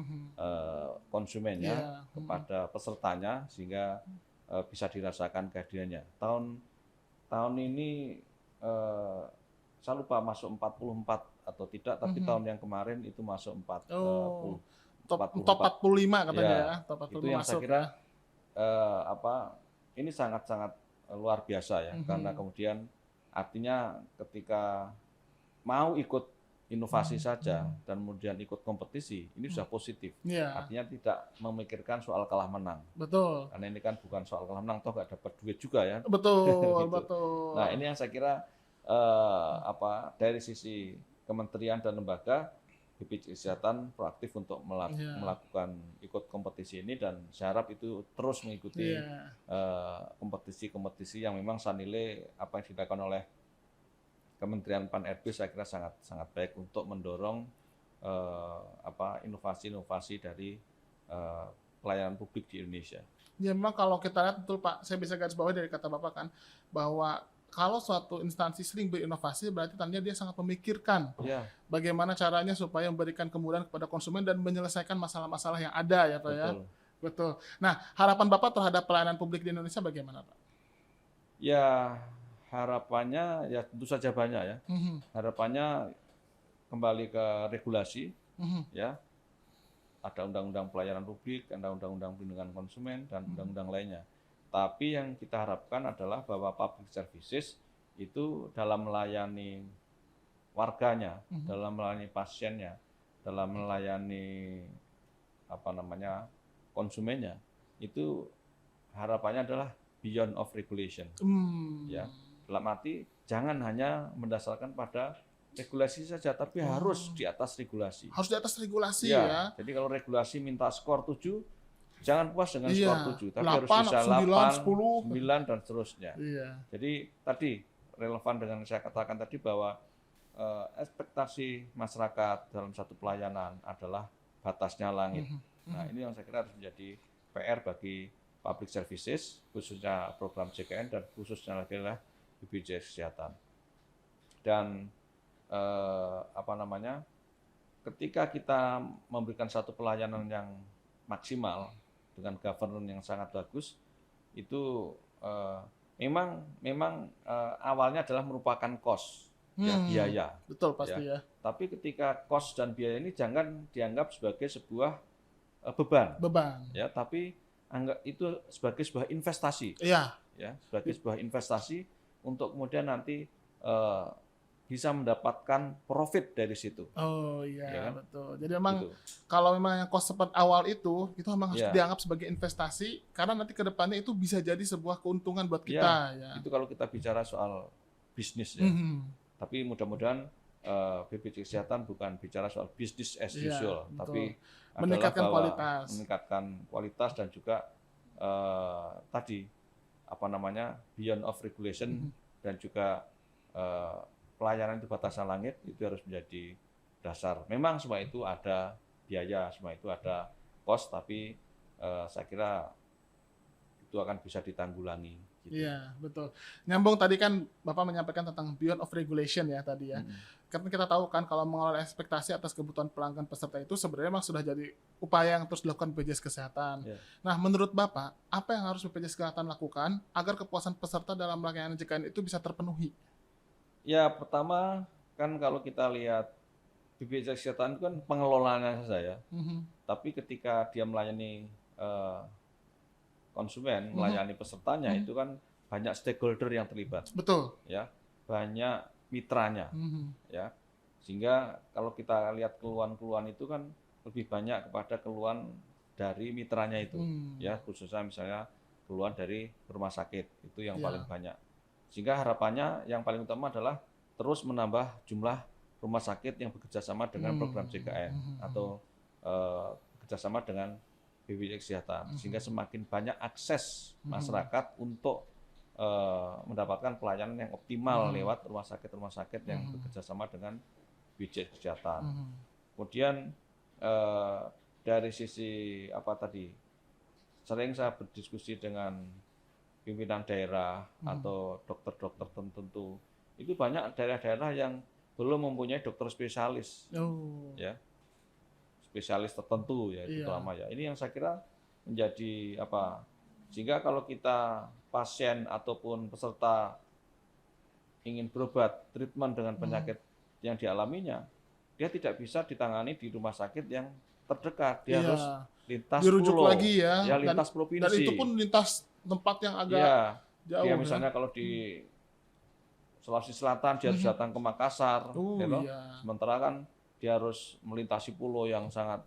konsumennya, kepada pesertanya sehingga bisa dirasakan kehadirannya. Tahun ini saya lupa masuk 44 atau tidak, tapi tahun yang kemarin itu masuk 40. Top 45 katanya ya, top 45 itu yang masuk. Saya kira ini sangat-sangat luar biasa ya, karena kemudian artinya ketika mau ikut inovasi saja dan kemudian ikut kompetisi, ini sudah positif. Artinya tidak memikirkan soal kalah menang. Betul. Karena ini kan bukan soal kalah menang, toh nggak dapat duit juga ya. Betul, gitu. Betul. Nah ini yang saya kira dari sisi kementerian dan lembaga, BPJS Kesehatan proaktif untuk melakukan ikut kompetisi ini, dan saya harap itu terus mengikuti kompetisi-kompetisi yang memang sanile apa yang dilakukan oleh Kementerian Pan-RB saya kira sangat baik untuk mendorong inovasi-inovasi dari pelayanan publik di Indonesia. Ya memang kalau kita lihat betul Pak, saya bisa garis bawahi dari kata Bapak kan, bahwa kalau suatu instansi sering berinovasi berarti tandanya dia sangat memikirkan bagaimana caranya supaya memberikan kemudahan kepada konsumen dan menyelesaikan masalah-masalah yang ada ya Pak. Betul. Ya. Betul. Nah harapan Bapak terhadap pelayanan publik di Indonesia bagaimana Pak? Ya harapannya ya tentu saja banyak ya. Harapannya kembali ke regulasi, ya. Ada undang-undang pelayanan publik, ada undang-undang perlindungan konsumen dan undang-undang lainnya. Tapi yang kita harapkan adalah bahwa public services itu dalam melayani warganya, dalam melayani pasiennya, dalam melayani konsumennya, itu harapannya adalah beyond of regulation. Ya. Dalam arti jangan hanya mendasarkan pada regulasi saja, tapi harus di atas regulasi. Harus di atas regulasi ya. Jadi kalau regulasi minta skor 7, jangan puas dengan skor 7, tapi 8, harus bisa 9, 8, 9 dan seterusnya. Jadi tadi relevan dengan yang saya katakan tadi bahwa ekspektasi masyarakat dalam satu pelayanan adalah batasnya langit. Nah ini yang saya kira harus menjadi PR bagi public services, khususnya program JKN dan khususnya lagi adalah BPJS Kesehatan. Dan ketika kita memberikan satu pelayanan yang maksimal dengan governance yang sangat bagus, itu memang awalnya adalah merupakan cost, biaya. Betul pasti ya. Tapi ketika cost dan biaya ini jangan dianggap sebagai sebuah beban. Ya, tapi anggap itu sebagai sebuah investasi. Ya, sebagai sebuah investasi untuk kemudian nanti bisa mendapatkan profit dari situ. Oh iya, ya kan? Betul. Jadi memang gitu. Kalau memang yang cost sempat awal itu memang harus dianggap sebagai investasi, karena nanti ke depannya itu bisa jadi sebuah keuntungan buat kita. Itu kalau kita bicara soal bisnis ya. Tapi mudah-mudahan BPJS Kesehatan bukan bicara soal bisnis as usual, tapi meningkatkan kualitas dan juga tadi beyond of regulation dan juga pelayanan itu batasan langit itu harus menjadi dasar. Memang semua itu ada biaya, semua itu ada cost, tapi saya kira itu akan bisa ditanggulangi. Gitu. Iya, betul. Nyambung tadi kan Bapak menyampaikan tentang beyond of regulation ya tadi ya. Karena kita tahu kan kalau mengelola ekspektasi atas kebutuhan pelanggan peserta itu sebenarnya memang sudah jadi upaya yang terus dilakukan BPJS Kesehatan. Nah, menurut Bapak, apa yang harus BPJS Kesehatan lakukan agar kepuasan peserta dalam layanan JKN itu bisa terpenuhi? Ya, pertama kan kalau kita lihat BPJS Kesehatan itu kan pengelolaannya saja ya. Tapi ketika dia melayani konsumen, melayani pesertanya itu kan banyak stakeholder yang terlibat. Betul. Ya, banyak mitranya. Ya. Sehingga kalau kita lihat keluhan-keluhan itu kan lebih banyak kepada keluhan dari mitranya itu. Ya, khususnya misalnya keluhan dari rumah sakit itu yang paling banyak. Sehingga harapannya yang paling utama adalah terus menambah jumlah rumah sakit yang bekerja sama dengan program JKN atau kerjasama dengan BPJS Kesehatan, sehingga semakin banyak akses masyarakat untuk mendapatkan pelayanan yang optimal lewat rumah sakit yang bekerjasama dengan BPJS Kesehatan. Kemudian dari sisi sering saya berdiskusi dengan pimpinan daerah atau dokter-dokter tertentu, itu banyak daerah-daerah yang belum mempunyai dokter spesialis, ya, spesialis tertentu ya, terutama ya. Ini yang saya kira menjadi sehingga kalau kita pasien ataupun peserta ingin berobat treatment dengan penyakit yang dialaminya, dia tidak bisa ditangani di rumah sakit yang terdekat, dia harus lintas dirujuk pulau, lagi ya, lintas provinsi. Dan itu pun lintas tempat yang agak jauh. Ya, misalnya kalau di Sulawesi Selatan dia harus datang ke Makassar, sementara kan dia harus melintasi pulau yang sangat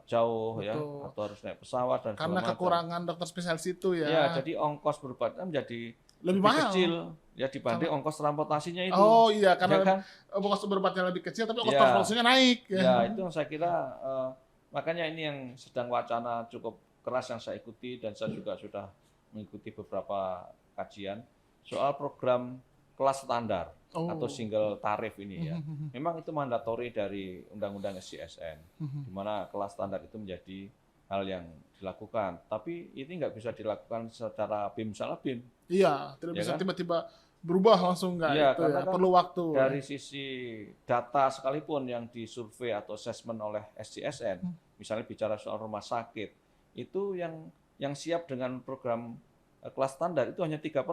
jauh, ya, atau harus naik pesawat dan karena kekurangan dokter spesialis itu ya. Ya, jadi ongkos berobatnya menjadi lebih mahal, kecil ya dibanding ongkos transportasinya itu. Oh iya, karena ya kan? ongkos berobatnya lebih kecil tapi ongkos transportasinya naik. Ya, itu yang saya kira makanya ini yang sedang wacana cukup keras yang saya ikuti, dan saya juga sudah mengikuti beberapa kajian soal program kelas standar atau single tarif ini ya. Memang itu mandatori dari Undang-Undang SJSN, di mana kelas standar itu menjadi hal yang dilakukan. Tapi ini nggak bisa dilakukan secara BIM salah BIM. Iya, tidak bisa tiba-tiba berubah langsung nggak. Iya, karena kan perlu waktu. Dari sisi data sekalipun yang disurvei atau assessment oleh SJSN, misalnya bicara soal rumah sakit, itu yang siap dengan program kelas standar itu hanya 3%.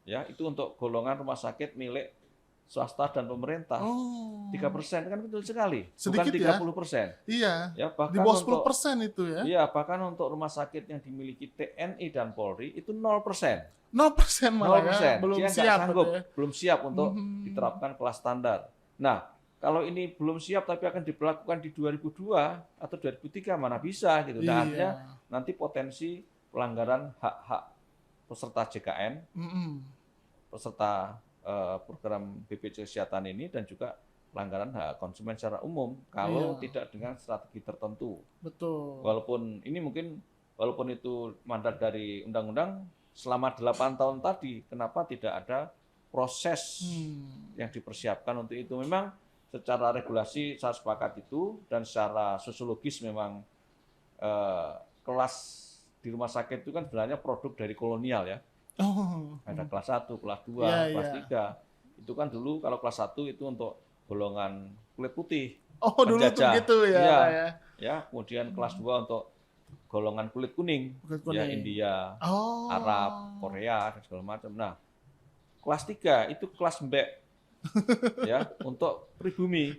Ya, itu untuk golongan rumah sakit milik swasta dan pemerintah. 3% kan betul sekali. Sedikit, bukan 30%. Iya. Ya, bahkan di bawah 10% itu ya. Iya, bahkan untuk rumah sakit yang dimiliki TNI dan Polri itu 0%. 0% malah 0%. Ya. Belum dia siap sanggup, belum siap untuk diterapkan kelas standar. Nah, kalau ini belum siap tapi akan diberlakukan di 2002 atau 2003 mana bisa gitu. Nah, artinya nanti potensi pelanggaran hak-hak peserta JKN, peserta program BPJS Kesehatan ini, dan juga pelanggaran hak konsumen secara umum kalau tidak dengan strategi tertentu. Betul. Walaupun ini mungkin walaupun itu mandat dari undang-undang selama 8 tahun tadi, kenapa tidak ada proses yang dipersiapkan untuk itu? Memang secara regulasi saya sepakat itu, dan secara sosiologis memang kelas di rumah sakit itu kan sebenarnya produk dari kolonial ya. Ada kelas 1, kelas 2, kelas 3. Itu kan dulu kalau kelas 1 itu untuk golongan kulit putih. Dulu tuh gitu ya. Ya, kemudian kelas 2 untuk golongan kulit kuning. Ya, India, Arab, Korea dan segala macam. Nah, kelas 3 itu kelas mbek. Ya, untuk pribumi.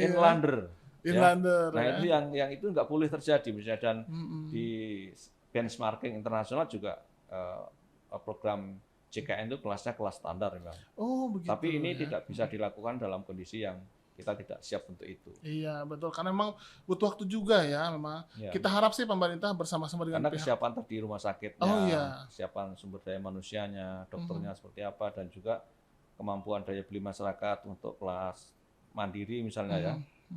Inlander. Inlander. Nah, itu yang itu nggak boleh terjadi misalnya, dan di benchmarking internasional juga program JKN itu kelasnya kelas standar memang. Begitu. Tapi ini tidak bisa dilakukan dalam kondisi yang kita tidak siap untuk itu. Iya, betul. Karena memang butuh waktu juga ya memang. Ya. Kita harap sih pemerintah bersama-sama dengan pihak. Kesiapan tadi rumah sakitnya, kesiapan sumber daya manusianya, dokternya seperti apa, dan juga kemampuan daya beli masyarakat untuk kelas mandiri misalnya ya.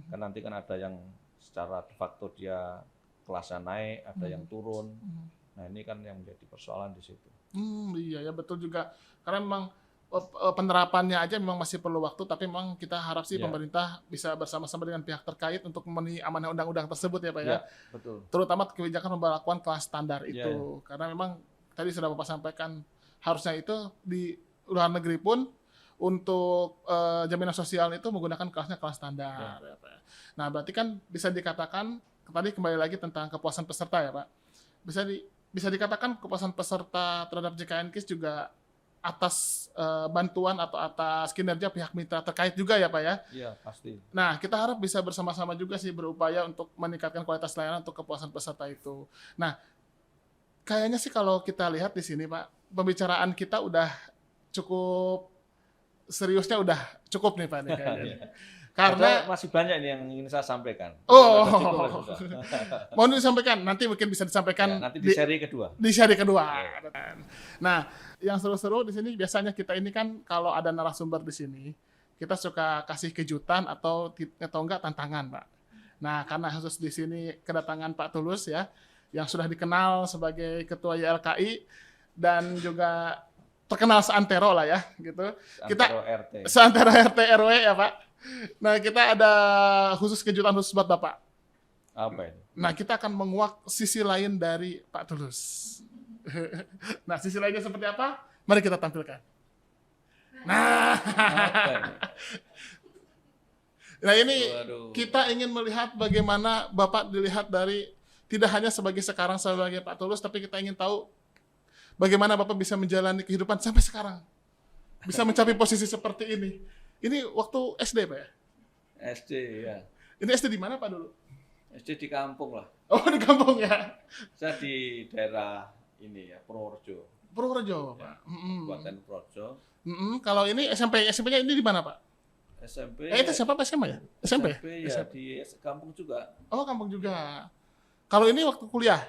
Kan nanti kan ada yang secara de facto dia kelasnya naik, ada yang turun. Nah, ini kan yang menjadi persoalan di situ. Iya ya, betul juga. Karena memang penerapannya aja memang masih perlu waktu, tapi memang kita harap sih pemerintah bisa bersama-sama dengan pihak terkait untuk memenuhi amanah undang-undang tersebut ya Pak ya. Betul. Terutama kebijakan pemberlakuan kelas standar itu. Karena memang tadi sudah Bapak sampaikan, harusnya itu di luar negeri pun untuk jaminan sosial itu menggunakan kelasnya kelas standar. Ya, Pak. Nah, berarti kan bisa dikatakan, tadi kembali lagi tentang kepuasan peserta ya Pak. Bisa dikatakan kepuasan peserta terhadap JKN KIS juga atas bantuan atau atas kinerja pihak mitra terkait juga ya Pak ya? Iya, pasti. Nah, kita harap bisa bersama-sama juga sih berupaya untuk meningkatkan kualitas layanan untuk kepuasan peserta itu. Nah, kayaknya sih kalau kita lihat di sini Pak, pembicaraan kita udah cukup seriusnya, udah cukup nih Pak nih kayaknya. Karena masih banyak nih yang ingin saya sampaikan. Mau disampaikan, nanti mungkin bisa disampaikan nanti di seri kedua. Di seri kedua. Nah, yang seru-seru di sini biasanya kita ini kan kalau ada narasumber di sini, kita suka kasih kejutan atau enggak tantangan, Pak. Nah, karena khusus di sini kedatangan Pak Tulus ya, yang sudah dikenal sebagai Ketua YLKI dan juga terkenal seantero lah ya, gitu. Antara RT. Seantero RT RW ya Pak. Nah, kita ada kejutan khusus buat Bapak. Apa itu? Nah, kita akan menguak sisi lain dari Pak Tulus. Nah, sisi lainnya seperti apa? Mari kita tampilkan. Nah, Apa ini? nah ini Waduh. kita ingin melihat bagaimana Bapak dilihat dari tidak hanya sebagai sekarang sebagai Pak Tulus, tapi kita ingin tahu bagaimana Bapak bisa menjalani kehidupan sampai sekarang. Bisa mencapai posisi seperti ini. Ini waktu SD, Pak ya? SD ya. Ini SD di mana, Pak, dulu? SD di kampung lah. Oh, di kampung ya? Saya di daerah ini ya, Purworejo. Purworejo, Ya, Pak. Kabupaten Purworejo. Kalau ini SMP-nya ini di mana, Pak? SMP. Itu siapa, Pak, SMA ya? SMP? SMP ya di kampung juga. Oh, kampung juga. Kalau ini waktu kuliah?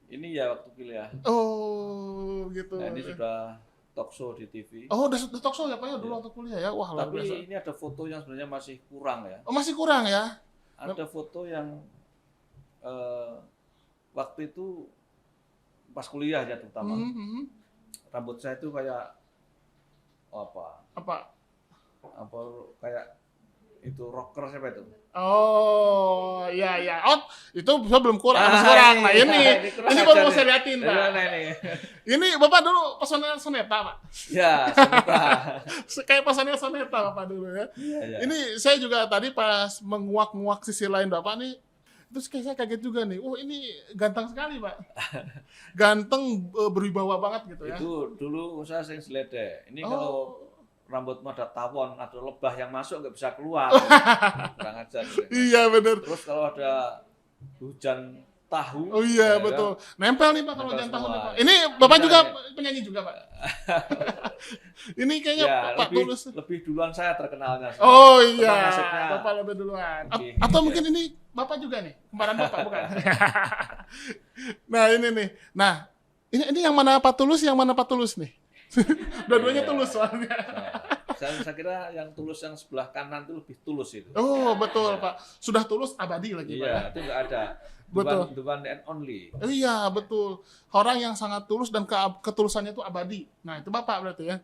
Ini ya waktu kuliah. Oh, gitu. Nah, ini sudah talk show di TV. Oh, udah talk show ya, Pak, ya, dulu Ya. waktu kuliah ya? Wah, luar Tapi biasa. ini ada foto yang sebenarnya masih kurang ya. Oh, masih kurang ya? Ada foto yang waktu itu pas kuliah ya terutama. Mhm. Rambut saya itu kayak Apa? apa kayak itu rocker siapa itu? Oh, iya, iya. Oh, itu saya belum kurang. Masih kurang. Nah, ini baru mau saya liatin, Pak. Nah, ini. Ini Bapak dulu personel soneta, Pak. Ya, soneta. Kayak personel soneta, Bapak dulu ya. Iya. Ini saya juga tadi pas menguak-nguak sisi lain Bapak nih, terus kayak saya kaget juga nih. Oh, ini ganteng sekali, Pak. Ganteng, berwibawa banget gitu ya. Itu dulu saya sering seledek. Ini Oh. kalau rambutmu ada tawon, ada lebah yang masuk nggak bisa keluar. Kurang ajar. Gitu. Iya, bener. Terus kalau ada hujan tahu. Oh iya, ya betul. kan? Nempel nih, Pak, kalau Nempel jangan tahu nih, semua. Pak. Ini Bapak Iya, juga nih. penyanyi juga, Pak. Ini kayaknya Ya, Pak Tulus. lebih duluan saya terkenalnya. Oh iya, Bapak masuknya Bapak lebih duluan. lebih Atau ini mungkin ini Bapak juga nih, kembaran Bapak bukan? Nah ini nih, nah ini yang mana Pak Tulus, yang mana Pak Tulus nih? Dua-duanya Iya. Tulus soalnya. Nah, saya kira yang tulus yang sebelah kanan itu lebih tulus itu. Oh betul Pak, sudah tulus abadi lagi Pak. Iya, itu nggak ada. Betul. The one and only. Iya betul, orang yang sangat tulus dan ketulusannya itu abadi. Nah itu Bapak berarti ya.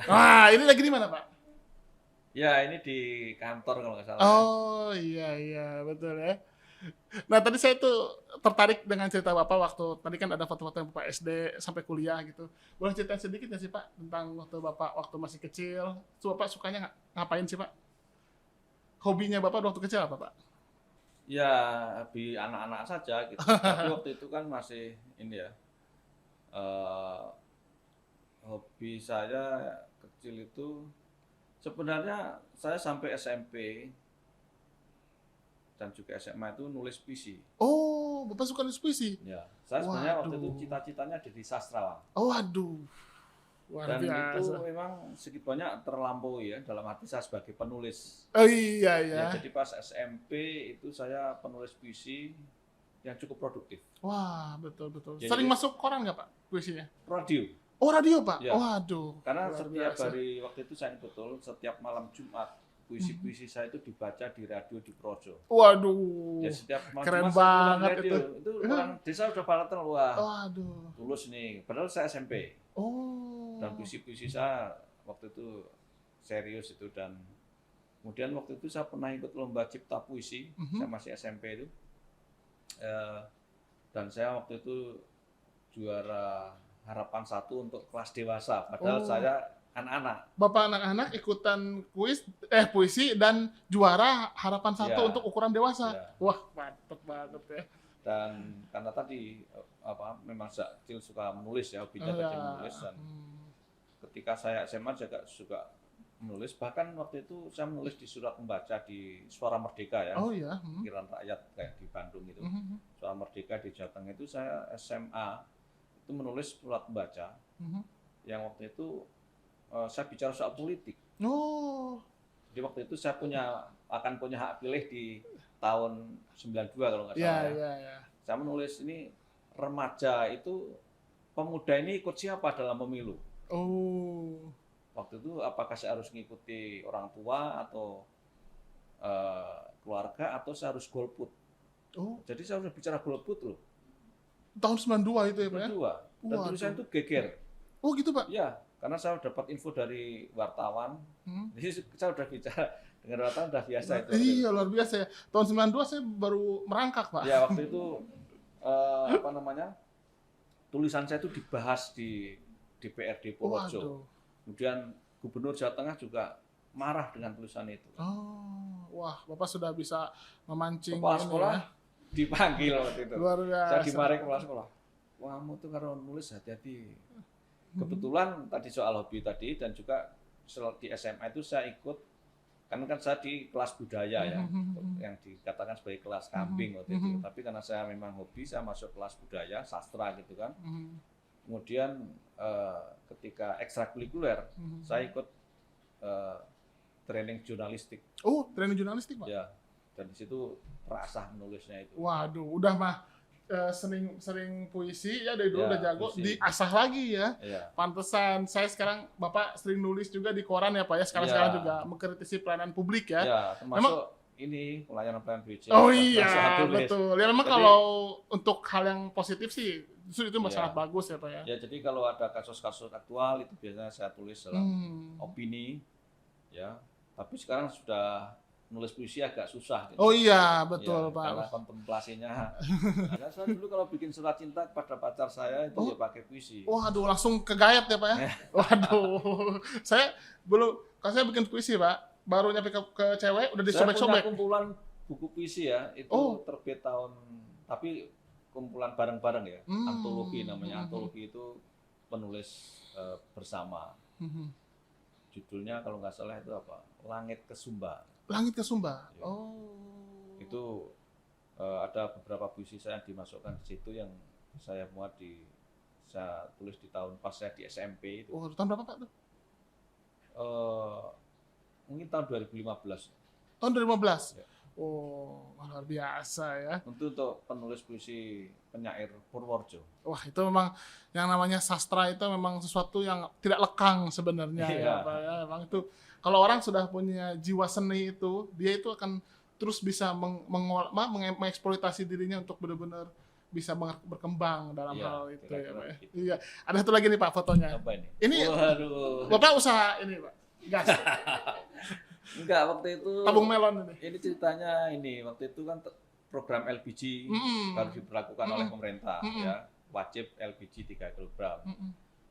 Wah ini lagi di mana Pak? Ya, ini di kantor kalau nggak salah. Oh iya betul ya. Nah tadi saya tuh tertarik dengan cerita Bapak waktu tadi kan ada foto-foto yang Bapak SD sampai kuliah gitu. Boleh ceritain sedikit nggak sih Pak tentang waktu Bapak waktu masih kecil? Tuh Bapak sukanya ngapain sih Pak? Hobinya Bapak waktu kecil apa Pak? Ya, di anak-anak saja gitu. Tapi waktu itu kan masih ini ya. Hobi saya kecil itu sebenarnya saya sampai SMP dan juga SMA itu nulis puisi. Oh Bapak suka nulis puisi? Ya, saya sebenarnya waktu itu Waduh. cita-citanya jadi sastrawan. Oh waduh, luar Dan itu biasa. memang sedikit banyak terlampaui ya dalam hati saya sebagai penulis. Oh iya Ya, ya. jadi pas SMP itu saya penulis puisi yang cukup produktif. Wah betul. Jadi- Sering masuk koran nggak Pak puisinya? Radio. Oh radio Pak? Ya. Waduh. Karena luar setiap biasa. hari waktu itu saya betul setiap malam Jumat puisi-puisi saya itu dibaca di radio di Projo. Waduh. Ya setiap malam Keren Jumat saya pulang banget radio. Itu orang desa udah pada tahu wah Waduh. tulus nih. Padahal saya SMP Oh. dan puisi-puisi saya waktu itu serius itu dan kemudian waktu itu saya pernah ikut lomba cipta puisi. Saya masih SMP itu. Dan saya waktu itu juara harapan 1 untuk kelas dewasa. Padahal Oh. saya anak-anak. Bapak anak-anak ikutan puisi dan juara harapan 1 Ya. untuk ukuran dewasa. Ya. Wah, mantep banget ya. Dan karena tadi memang sejak kecil suka menulis ya, hobinya tadi menulis dan ketika saya SMA juga suka menulis, bahkan waktu itu saya menulis di surat membaca di Suara Merdeka ya, Oh iya. pikiran rakyat kayak di Bandung itu. Mhm. Suara Merdeka di Jateng itu saya SMA itu menulis surat membaca Mhm. yang waktu itu saya bicara soal politik. Oh. Jadi waktu itu saya akan punya hak pilih di tahun 92 kalau nggak Iya, salah. iya, iya. Saya menulis ini remaja itu pemuda ini ikut siapa dalam pemilu? Oh. Waktu itu apakah saya harus mengikuti orang tua atau keluarga lembaga atau saya harus golput. Oh, Jadi saya sudah bicara golput loh. tahun 92 itu ya, Pak ya? 92. Dan Waduh. tulisan itu geger. Oh, gitu, Pak. Ya, karena saya dapat info dari wartawan. Jadi saya udah bicara dengan wartawan udah biasa itu. Iya, luar biasa ya. Tahun 92 saya baru merangkak, Pak. Ya, waktu itu tulisan saya itu dibahas di DPRD Purworejo. Waduh. Kemudian Gubernur Jawa Tengah juga marah dengan tulisan itu. Oh, wah, Bapak sudah bisa memancing Kepala ini sekolah ya. dipanggil waktu itu. Luar biasa. Saya dimarahi kepala sekolah. Wah, kamu tuh kalau nulis hati-hati. Kebetulan tadi soal hobi tadi dan juga di SMA itu saya ikut kan saya di kelas budaya ya, yang dikatakan sebagai kelas kambing waktu itu. Tapi karena saya memang hobi, saya masuk kelas budaya, sastra gitu kan. Kemudian ketika ekstrakurikuler, saya ikut training jurnalistik. Oh, training jurnalistik, Pak? Ya, dan di situ terasah menulisnya itu. Waduh, udah mah sering puisi ya dari dulu Ya, udah jago, puisi. diasah lagi ya. Ya. Pantesan saya sekarang Bapak sering nulis juga di koran ya, Pak ya. Sekarang Ya. juga mengkritisi pelayanan publik ya. Ya, termasuk ini pelayanan BC. Oh Pas iya, saya tulis. betul. Ya memang Jadi- kalau untuk hal yang positif sih justru itu Iya. sangat bagus ya, Pak ya. Ya, jadi kalau ada kasus-kasus aktual itu biasanya saya tulis dalam opini, ya. Tapi sekarang sudah nulis puisi agak susah. Gitu. Oh iya, betul, Ya, Pak. karena kontemplasinya. Karena saya dulu kalau bikin surat cinta kepada pacar saya itu ya pakai puisi. Waduh, langsung kegayat ya, Pak ya. Waduh, kalau saya bikin puisi, Pak, baru nyampe ke cewek udah Saya punya disobek-sobek. kumpulan buku puisi ya, itu Oh. terbit tapi kumpulan bareng-bareng ya, antologi namanya. Antologi itu penulis bersama. Judulnya kalau nggak salah itu apa? Langit Kesumba. Langit ke Sumba. Ya. Oh. Itu ada beberapa puisi saya yang dimasukkan di situ yang saya saya tulis di tahun pas saya di SMP itu. Oh, tahun berapa, Pak tuh? Mungkin tahun 2015. Tahun 2015. Ya. Oh, luar biasa ya. Untuk penulis puisi penyair Purworejo. Wah, itu memang yang namanya sastra itu memang sesuatu yang tidak lekang sebenarnya ya, Iya. Pak ya. Memang itu kalau orang sudah punya jiwa seni itu, dia itu akan terus bisa mengeksploitasi dirinya untuk benar-benar bisa berkembang dalam Iya, hal itu ya, kira-kira Pak ya. begitu. Iya. Ada satu lagi nih, Pak, fotonya. Apa ini? Ini Waduh. Bapak usaha ini, Pak. Gas. Enggak, waktu itu Tabung melon ini. ini ceritanya waktu itu kan program LPG baru diberlakukan oleh pemerintah ya, wajib LPG 3 kg.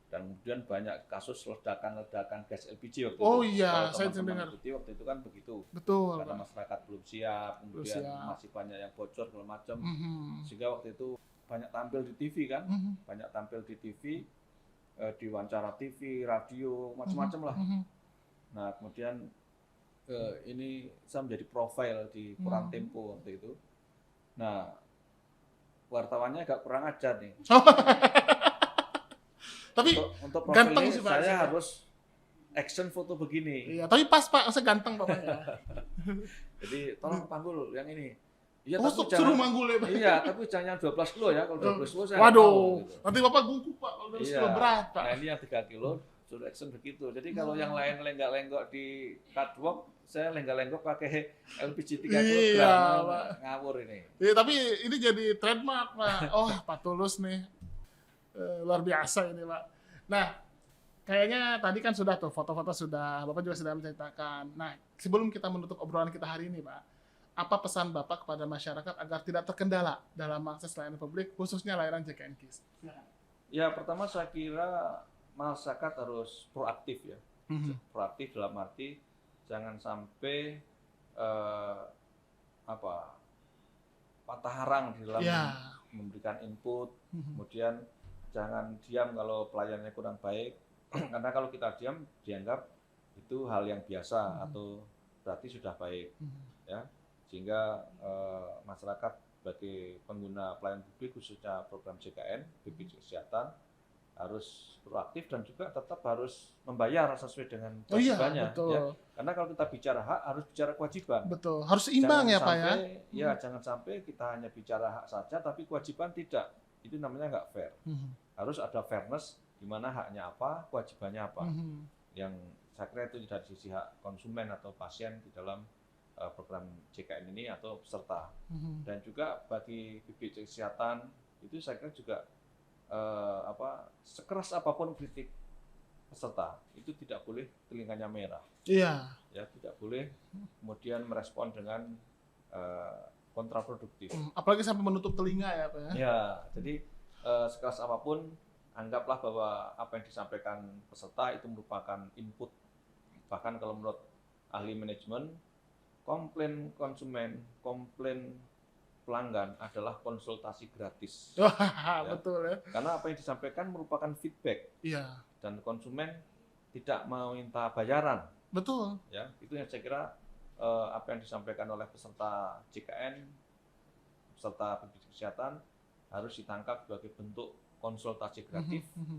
Dan kemudian banyak kasus ledakan gas LPG waktu itu. Oh iya, Kalau saya teman-teman dengar. ikuti waktu itu kan begitu. Betul, Karena Pak. masyarakat belum siap, kemudian siap. masih banyak yang bocor segala macam. Mhm. Sehingga waktu itu banyak tampil di TV kan, Mhm. banyak tampil di TV, di wawancara TV, radio, macam-macam lah. Mhm. Nah, kemudian ini saya menjadi profil di Koran Tempo waktu itu. Nah, wartawannya agak kurang ajar nih. Tapi Untuk ganteng profil sih, ini Pak, saya sih. harus action foto begini. iya, tapi pas, Pak, saya ganteng bapaknya. Jadi tolong panggul yang ini. Iya, Oh, tapi suruh jangan. manggul ya, Pak. Iya, tapi jangan 12 kilo ya. Kalau 12 kilo saya nggak Waduh, mau, gitu. nanti Bapak bungkuk, Pak. Kalau terus Iya. kilo berat, Pak. Nah, ini yang 3 kilo suruh action begitu. Jadi kalau yang lain lenggak-lenggok di catwalk, saya lenggak-lenggok pakai LPG 3 kg. Iya, Pak. Ngawur ini. Iya, tapi ini jadi trademark, Pak. Oh, Pak Tulus nih. Luar biasa ini, Pak. Nah, kayaknya tadi kan sudah tuh, foto-foto sudah, Bapak juga sudah menceritakan. Nah, sebelum kita menutup obrolan kita hari ini, Pak, apa pesan Bapak kepada masyarakat agar tidak terkendala dalam mengakses layanan publik, khususnya layanan JKN KIS? Ya, pertama saya kira masyarakat harus proaktif ya. Proaktif dalam arti jangan sampai patah harang di dalam Ya. memberikan input. Kemudian jangan diam kalau pelayanannya kurang baik. Karena kalau kita diam dianggap itu hal yang biasa atau berarti sudah baik, ya. Sehingga masyarakat sebagai pengguna pelayanan publik khususnya program JKN, BPJS Kesehatan harus proaktif dan juga tetap harus membayar sesuai dengan Oh iya, kewajibannya. betul. Ya. Karena kalau kita bicara hak harus bicara kewajiban. Betul, harus seimbang ya, Pak ya. Ya, jangan sampai kita hanya bicara hak saja tapi kewajiban tidak. Itu namanya nggak fair. Harus ada fairness di mana haknya apa, kewajibannya apa. Yang saya kira itu dari sisi hak konsumen atau pasien di dalam program JKN ini atau peserta. Dan juga bagi BPJS Kesehatan itu saya kira juga sekeras apapun kritik peserta itu tidak boleh telinganya merah. Iya. Ya, tidak boleh kemudian merespon dengan kontraproduktif. Apalagi sampai menutup telinga ya Pak ya. Ya, jadi sekeras apapun anggaplah bahwa apa yang disampaikan peserta itu merupakan input. Bahkan kalau menurut ahli manajemen, komplain konsumen, komplain pelanggan adalah konsultasi gratis. Wah, betul ya. Karena apa yang disampaikan merupakan feedback. Iya. Dan konsumen tidak mau minta bayaran. Betul. Ya, itu yang saya kira apa yang disampaikan oleh peserta JKN, peserta BPJS Kesehatan harus ditangkap sebagai bentuk konsultasi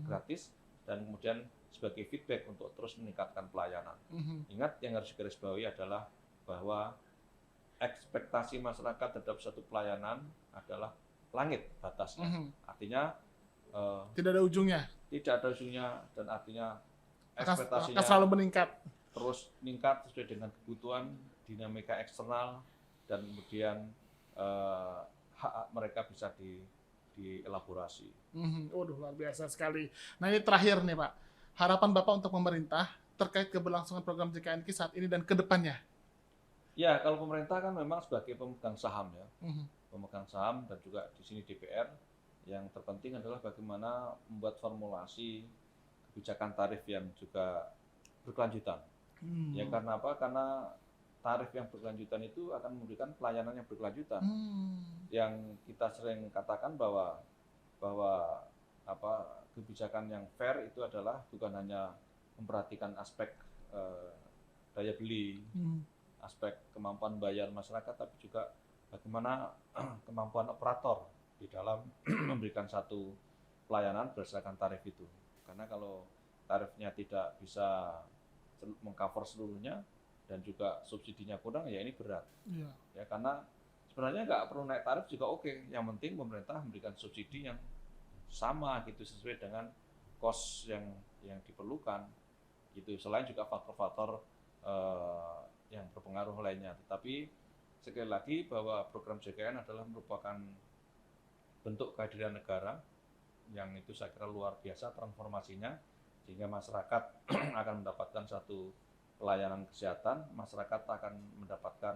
gratis dan kemudian sebagai feedback untuk terus meningkatkan pelayanan. Ingat, yang harus digarisbawahi adalah bahwa ekspektasi masyarakat terhadap suatu pelayanan adalah langit batasnya. Artinya tidak ada ujungnya. Tidak ada ujungnya, dan artinya akan ekspektasinya selalu meningkat. Terus meningkat sesuai dengan kebutuhan, dinamika eksternal, dan kemudian hak mereka bisa dielaborasi. Waduh, luar biasa sekali. Nah, ini terakhir nih Pak, harapan Bapak untuk pemerintah terkait keberlangsungan program JKNK saat ini dan ke depannya. Ya, kalau pemerintah kan memang sebagai pemegang saham ya, pemegang saham, dan juga di sini DPR, yang terpenting adalah bagaimana membuat formulasi kebijakan tarif yang juga berkelanjutan. Ya, karena apa? Karena tarif yang berkelanjutan itu akan memberikan pelayanan yang berkelanjutan. Yang kita sering katakan bahwa kebijakan yang fair itu adalah bukan hanya memperhatikan aspek daya beli, aspek kemampuan bayar masyarakat, tapi juga bagaimana kemampuan operator di dalam memberikan satu pelayanan berdasarkan tarif itu. Karena kalau tarifnya tidak bisa mengcover seluruhnya dan juga subsidinya kurang, ya ini berat. Ya, karena sebenarnya nggak perlu naik tarif juga oke. Yang penting pemerintah memberikan subsidi yang sama gitu, sesuai dengan cost yang diperlukan gitu. Selain juga faktor-faktor yang berpengaruh lainnya. Tetapi sekali lagi bahwa program JKN adalah merupakan bentuk kehadiran negara yang itu saya kira luar biasa transformasinya, sehingga masyarakat akan mendapatkan satu pelayanan kesehatan, masyarakat akan mendapatkan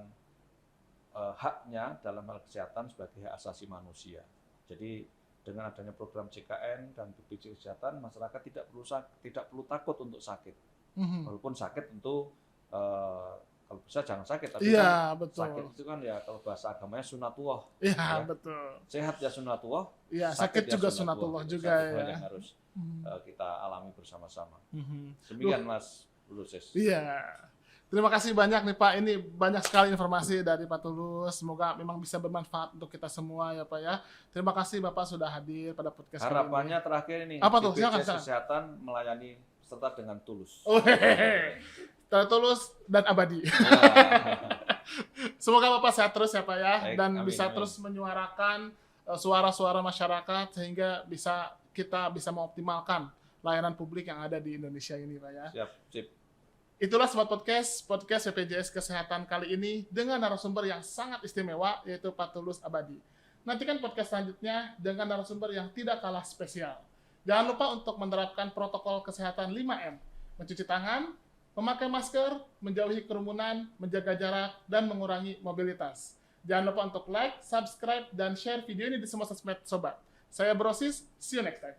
haknya dalam hal kesehatan sebagai hak asasi manusia. Jadi dengan adanya program JKN dan BPJS Kesehatan, masyarakat tidak perlu takut untuk sakit. Walaupun sakit tentu kalau bisa jangan sakit, tapi betul. Sakit itu kan ya kalau bahasa agamanya sunatullah. Iya, betul. Sehat ya sunatullah. Iya, sakit ya juga sunatullah juga ya. Yang harus kita alami bersama-sama. Demikian Mas Tulus. Iya. Terima kasih banyak nih Pak. Ini banyak sekali informasi dari Pak Tulus. Semoga memang bisa bermanfaat untuk kita semua ya Pak ya. Terima kasih Bapak sudah hadir pada podcast kali ini. Harapannya terakhir ini. Apa tuh? BPJS Kesehatan melayani peserta dengan tulus. Tulus dan abadi. Semoga Bapak sehat terus ya Pak ya. Baik, dan amin, bisa amin. terus menyuarakan suara-suara masyarakat sehingga kita bisa mengoptimalkan layanan publik yang ada di Indonesia ini Pak ya. Sip. Itulah Sobat Podcast BPJS Kesehatan kali ini dengan narasumber yang sangat istimewa, yaitu Pak Tulus Abadi. Nantikan podcast selanjutnya dengan narasumber yang tidak kalah spesial. Jangan lupa untuk menerapkan protokol kesehatan 5M, mencuci tangan, memakai masker, menjauhi kerumunan, menjaga jarak, dan mengurangi mobilitas. Jangan lupa untuk like, subscribe, dan share video ini di semua sosmed Sobat. Saya Brosis, see you next time.